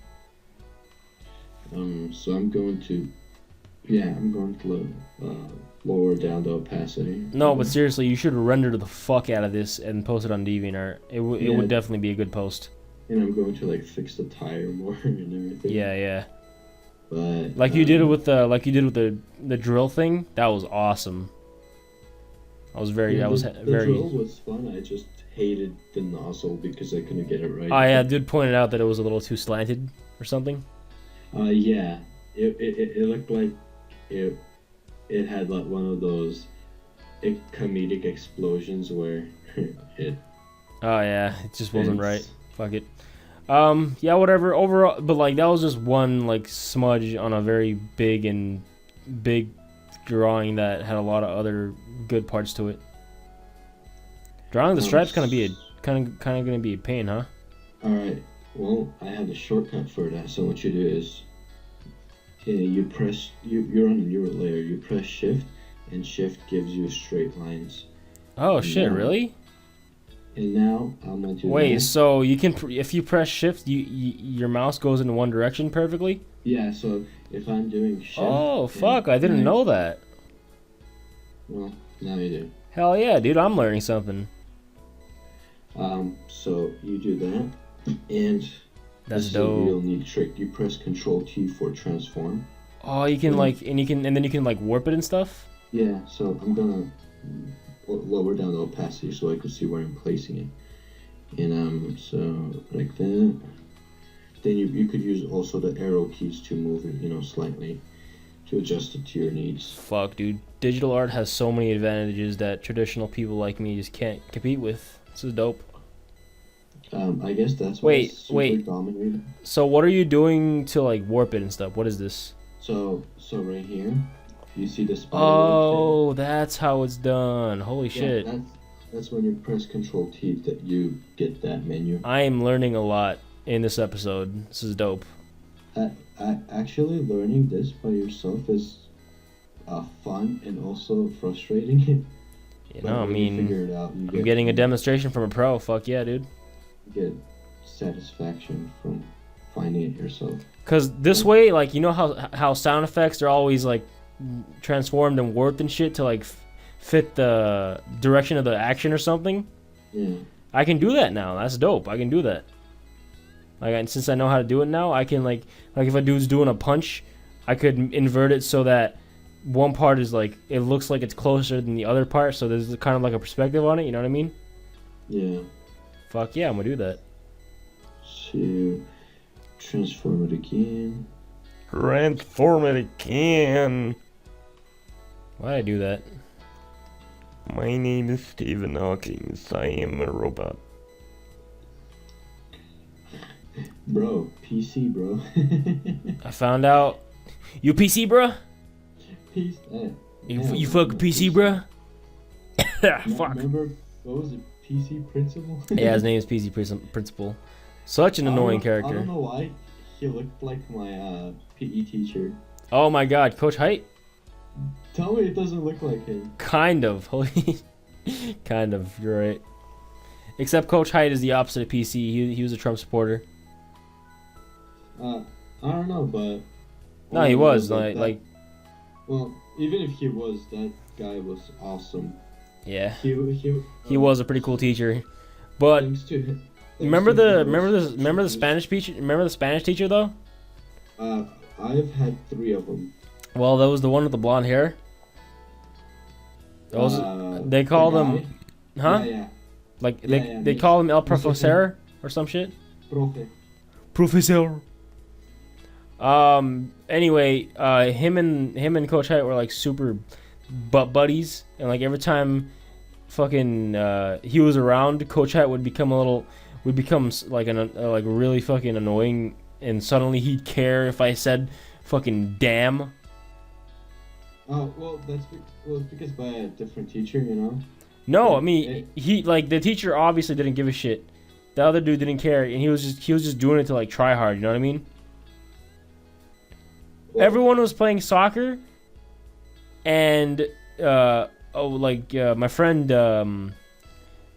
So I'm going to lower down the opacity. No, but seriously, you should render the fuck out of this and post it on DeviantArt. It would definitely be a good post. And I'm going to like fix the tire more and everything. Yeah, yeah. But Like you did it with the drill thing. That was awesome. The drill was fun. I just hated the nozzle because I couldn't get it right. Oh yeah, dude pointed out that it was a little too slanted or something. Yeah. It looked like it had like one of those comedic explosions where it. Oh yeah, it just wasn't right. Fuck it. Yeah, whatever. Overall, but like that was just one like smudge on a very big drawing that had a lot of other good parts to it. Drawing the stripes kind of gonna be a pain, huh? All right. Well, I have a shortcut for that. So what you do is, you're on a new layer. You press Shift, and Shift gives you straight lines. Oh shit! Really? And now I'm gonna do. Wait, so you can if you press Shift, your mouse goes in one direction perfectly? Yeah. So if I'm doing Shift. Oh fuck! I didn't know that. Well, now you do. Hell yeah, dude! I'm learning something. So you do that, and That's this dope. is a real neat trick. You press Control T for transform. Oh, you can and then you can like warp it and stuff. Yeah. So I'm gonna lower down the opacity so I could see where I'm placing it, and so like that. Then you could use also the arrow keys to move it, slightly, to adjust it to your needs. Fuck, dude. Digital art has so many advantages that traditional people like me just can't compete with. This is dope. I guess that's why it's super dominated. So what are you doing to like warp it and stuff? What is this? So right here, you see the spider. Oh, that's how it's done. Holy shit. That's when you press Control T that you get that menu. I am learning a lot in this episode. This is dope. Actually, learning this by yourself is fun and also frustrating. I mean, figure it out, I'm getting a demonstration from a pro. Fuck yeah, dude. You get satisfaction from finding it yourself. Cause this way, like, you know how sound effects are always like transformed and warped and shit to like fit the direction of the action or something. Yeah. I can do that now. That's dope. I can do that. Like, since I know how to do it now, I can like if a dude's doing a punch, I could invert it so that one part is like it looks like it's closer than the other part, so there's kind of like a perspective on it. You know what I mean? Yeah. Fuck yeah, I'm gonna do that. So transform it again. Transform it again. Why'd I do that? My name is Stephen Hawking. I am a robot. Bro, PC, bro. I found out. You PC, bruh? PC. You fuck PC, bruh? Fuck. Remember, what was it? PC Principal? Yeah, his name is PC Principal. Such an annoying I character. don't know why he looked like my PE teacher. Oh my god, Coach Height? Tell me it doesn't look like him. Kind of. Holy. Kind of, you're right. Except Coach Height is the opposite of PC. He was a Trump supporter. I don't know, but... No, he was. Like, well, even if he was, that guy was awesome. yeah. He was a pretty cool teacher. But remember the Spanish teacher? Remember the Spanish teacher though? I've had 3 of them. Well, that was the one with the blonde hair. Those they call them, huh? Yeah. Like they call him El Profesor or some shit. Profe. Professor. Anyway, him and Coach Height were like super butt buddies, and like every time fucking he was around, Coach Height would become like like really fucking annoying, and suddenly he'd care if I said fucking damn. Oh, well, it's because by a different teacher, you know? No, I mean, he, like, the teacher obviously didn't give a shit. The other dude didn't care, and he was just doing it to, like, try hard, you know what I mean? Well, everyone was playing soccer, and, my friend,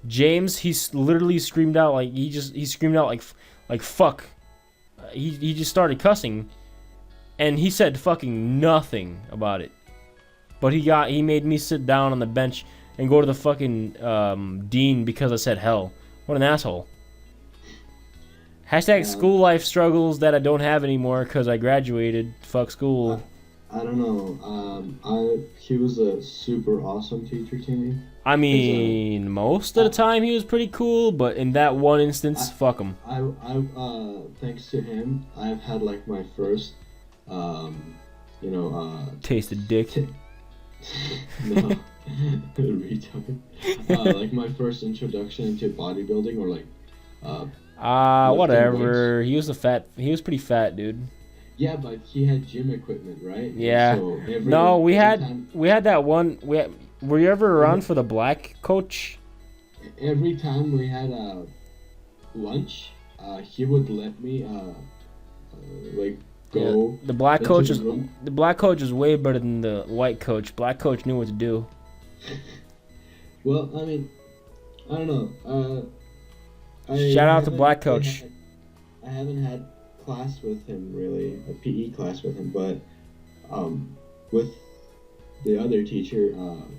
James, he literally screamed out, like, he screamed out, like, fuck. He just started cussing, and he said fucking nothing about it. But he made me sit down on the bench and go to the fucking dean because I said hell. What an asshole. Hashtag school life struggles that I don't have anymore because I graduated. Fuck school. I don't know. He was a super awesome teacher to me. I mean, most of the time he was pretty cool, but in that one instance, fuck him. Thanks to him, I've had like my first, taste of dick. No, retard. Like my first introduction into bodybuilding, or like. Whatever. He was pretty fat, dude. Yeah, but he had gym equipment, right? Yeah. So we had that one. Were you ever around for the black coach? Every time we had lunch, he would let me go. Yeah, the black coach is way better than the white coach. Black coach knew what to do. Well, I mean, I don't know. Shout out to black coach. I haven't had class with him, really, a PE class with him, but with the other teacher,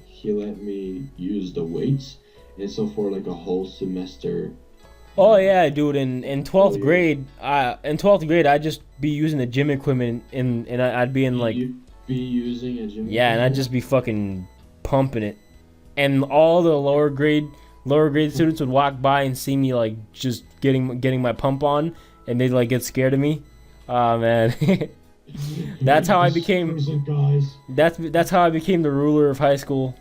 he let me use the weights, and so for like a whole semester. Oh yeah, dude! In 12th grade, I'd just be using the gym equipment, and I'd be in like. You'd be using a gym. Yeah, and I'd just be fucking pumping it, and all the lower grade students would walk by and see me like just getting my pump on, and they'd like get scared of me. Oh man, that's how I became. That's how I became the ruler of high school.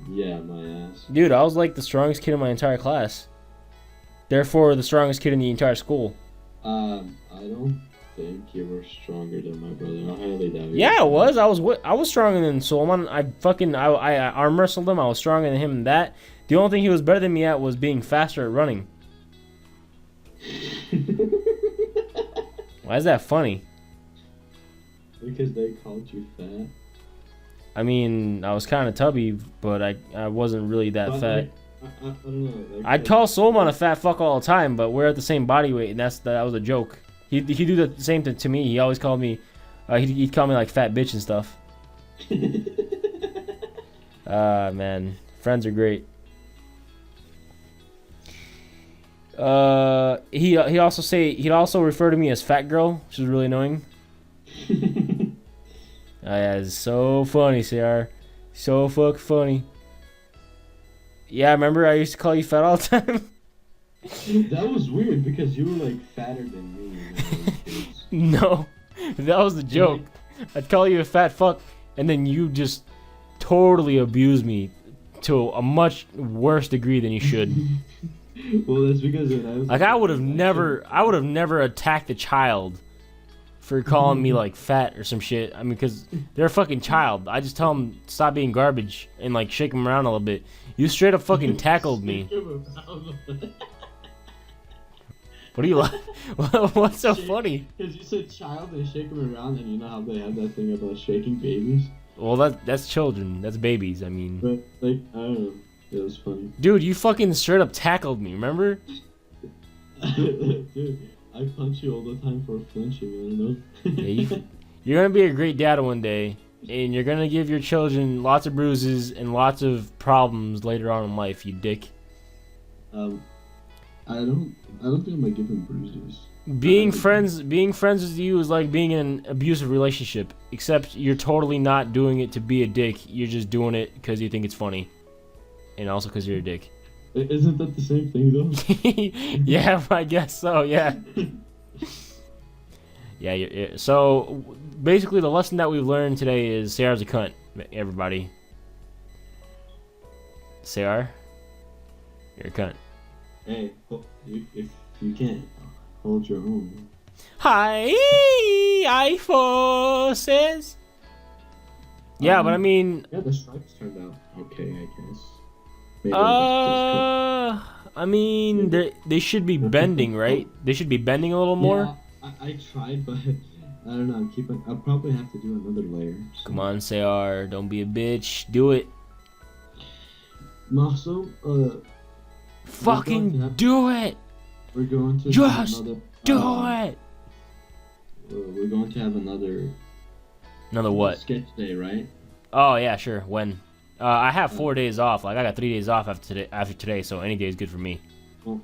Yeah, my ass. Dude, I was like the strongest kid in my entire class. Therefore, the strongest kid in the entire school. I don't think you were stronger than my brother. I highly doubt it. Yeah, I was. I was stronger than Solomon. I arm wrestled him. I was stronger than him in that. The only thing he was better than me at was being faster at running. Why is that funny? Because they called you fat. I mean, I was kind of tubby, but I wasn't really that fat. I don't know. I'd call Solomon a fat fuck all the time, but we're at the same body weight, and that was a joke. He'd do the same thing to me. He always called me, he'd call me like fat bitch and stuff. Man, friends are great. He'd also refer to me as fat girl, which is really annoying. Yeah, it's so funny, Seyyar. So fuck funny. Yeah, remember I used to call you fat all the time? That was weird because you were like fatter than me. No, that was the joke. I'd call you a fat fuck, and then you just totally abuse me to a much worse degree than you should. Well, that's because when I was Like I would have never attacked a child for calling me like fat or some shit. I mean, because they're a fucking child. I just tell them stop being garbage and like shake them around a little bit. You straight up fucking tackled me. What are you like? What's so funny? Because you said child, they shake them around, and you know how they have that thing about shaking babies. Well, that's children. That's babies. I mean. But like, I don't know. It was funny. Dude, you fucking straight up tackled me. Remember? Dude, I punch you all the time for flinching. I don't know. Yeah, you're gonna be a great dad one day, and you're gonna give your children lots of bruises and lots of problems later on in life. You dick. I don't think I'm gonna give him bruises. Being friends with you is like being in an abusive relationship, except you're totally not doing it to be a dick. You're just doing it because you think it's funny, and also because you're a dick. Isn't that the same thing though? Yeah, I guess so. Yeah. Yeah. So basically, the lesson that we've learned today is Seyyar's a cunt. Everybody. Seyyar, you're a cunt. Hey, if you can't hold your own. Hi, forces. Yeah, but I mean. Yeah, the stripes turned out okay, I guess. Maybe I mean, they should be bending, right? They should be bending a little more. Yeah, I tried, but I don't know. I'll probably have to do another layer. So. Come on, Seyyar, don't be a bitch. Do it. Also, fucking do it. We're going to just have another, do it. We're going to have another what? Sketch day, right? Oh yeah, sure. When? I have 4 days off. Like I got 3 days off after today, so any day is good for me. Well,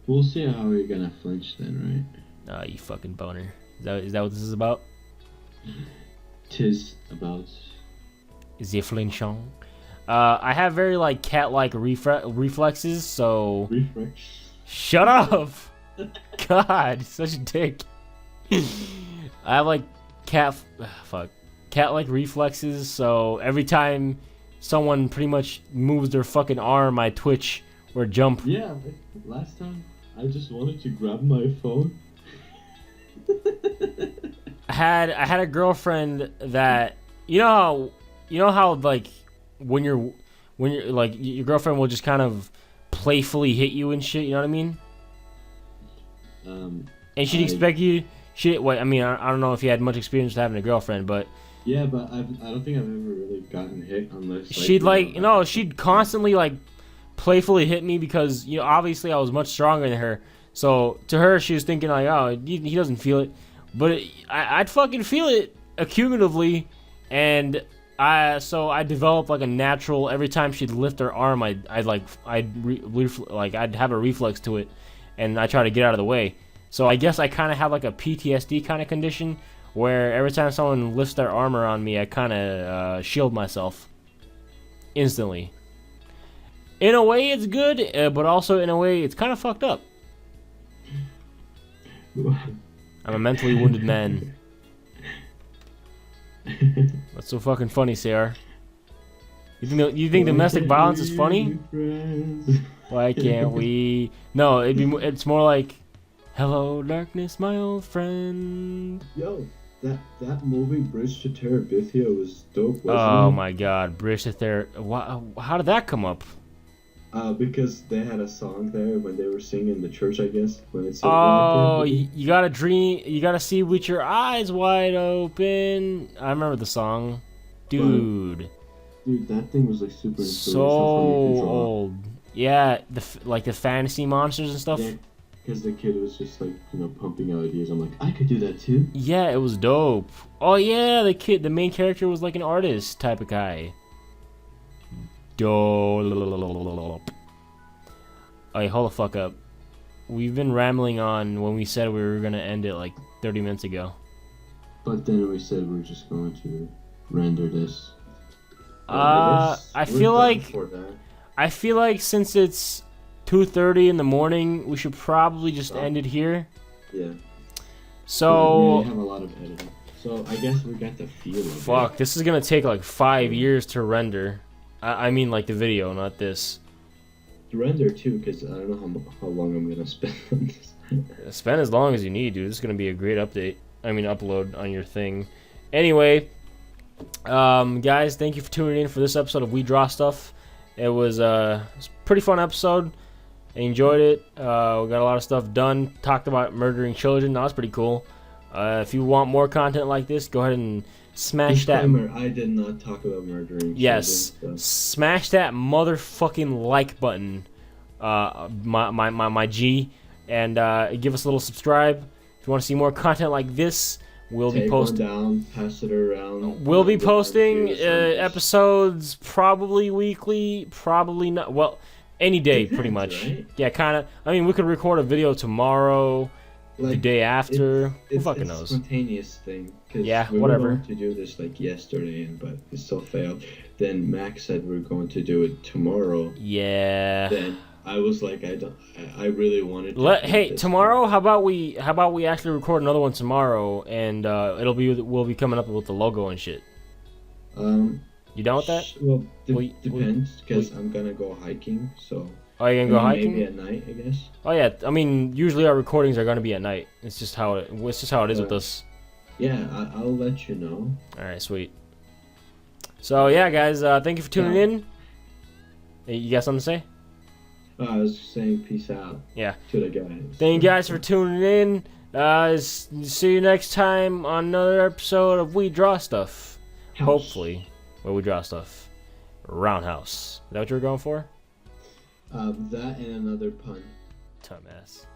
we'll see how we're gonna flinch then, right? You fucking boner. Is that what this is about? Tis about. Is it flinchon? I have very like cat-like reflexes, so. Reflex. Shut up! God, such a dick. I have like cat-like reflexes, so every time someone pretty much moves their fucking arm, I twitch or jump. Yeah, last time I just wanted to grab my phone. I had a girlfriend that you know how like when you're like your girlfriend will just kind of playfully hit you and shit. You know what I mean? And she'd expect you. I mean, I don't know if you had much experience with having a girlfriend, but. Yeah, but I don't think I've ever really gotten hit unless. She'd constantly like playfully hit me because obviously I was much stronger than her. So to her, she was thinking like, oh, he doesn't feel it, but I'd fucking feel it accumulatively, and I developed like a natural. Every time she'd lift her arm, I'd have a reflex to it, and I try to get out of the way. So I guess I kind of have like a PTSD kind of condition. Where every time someone lifts their arm around me, I kind of shield myself instantly. In a way, it's good, but also in a way, it's kind of fucked up. I'm a mentally wounded man. What's so fucking funny, Seyyar? You think domestic violence is funny? Why can't we? No, it's more like, hello, darkness, my old friend. Yo. That movie Bridge to Terabithia was dope, wasn't it? Oh my god, Bridge to Terabithia. How did that come up? Because they had a song there when they were singing in the church, I guess. When it said, oh, you gotta dream, you gotta see with your eyes wide open. I remember the song. Dude, that thing was like super so old. Yeah, the fantasy monsters and stuff. Yeah. Because the kid was just like, pumping out ideas. I'm like, I could do that too. Yeah, it was dope. Oh yeah, the main character was like an artist type of guy. Dope. Alright, hold the fuck up. We've been rambling on when we said we were gonna end it like 30 minutes ago. But then we said we're just going to render this. I feel like since it's 2:30 in the morning, we should probably just end it here. Yeah. So we have a lot of editing. So I guess we got the feel of it. Fuck, this is gonna take like 5 years to render. I mean like the video, not this. The render too, because I don't know how long I'm gonna spend on this. Spend as long as you need, dude. This is gonna be a great update. I mean, upload on your thing. Anyway, guys, thank you for tuning in for this episode of We Draw Stuff. It was a pretty fun episode. I enjoyed it. We got a lot of stuff done. Talked about murdering children. That was pretty cool. If you want more content like this, go ahead and smash that. I did not talk about murdering. Yes, children, so. Smash that motherfucking like button, my G, and give us a little subscribe. If you want to see more content like this, we'll be posting. Down, pass it around. We'll be posting episodes probably weekly, probably not. Well, any day, pretty much. Right? Yeah, kind of. I mean, we could record a video tomorrow, the day after. Who fucking knows? It's a spontaneous thing. Yeah, we whatever. were going to do this like yesterday, but it still failed. Then Max said we're going to do it tomorrow. Yeah. Then I was like, I really wanted to. Hey, tomorrow, how about we actually record another one tomorrow, and we'll be coming up with the logo and shit. You down with that? Well, depends, because I'm gonna go hiking, so. Oh, you gonna go hiking? Maybe at night, I guess. Oh yeah, I mean, usually our recordings are gonna be at night. It's just how it is with us. Yeah, I'll let you know. All right, sweet. So yeah, guys, thank you for tuning in. Hey, you got something to say? I was saying peace out. Yeah. To the guys. Thank you guys for tuning in. See you next time on another episode of We Draw Stuff. House. Hopefully, where we draw stuff. Roundhouse. Is that what you were going for? That and another pun. Dumbass.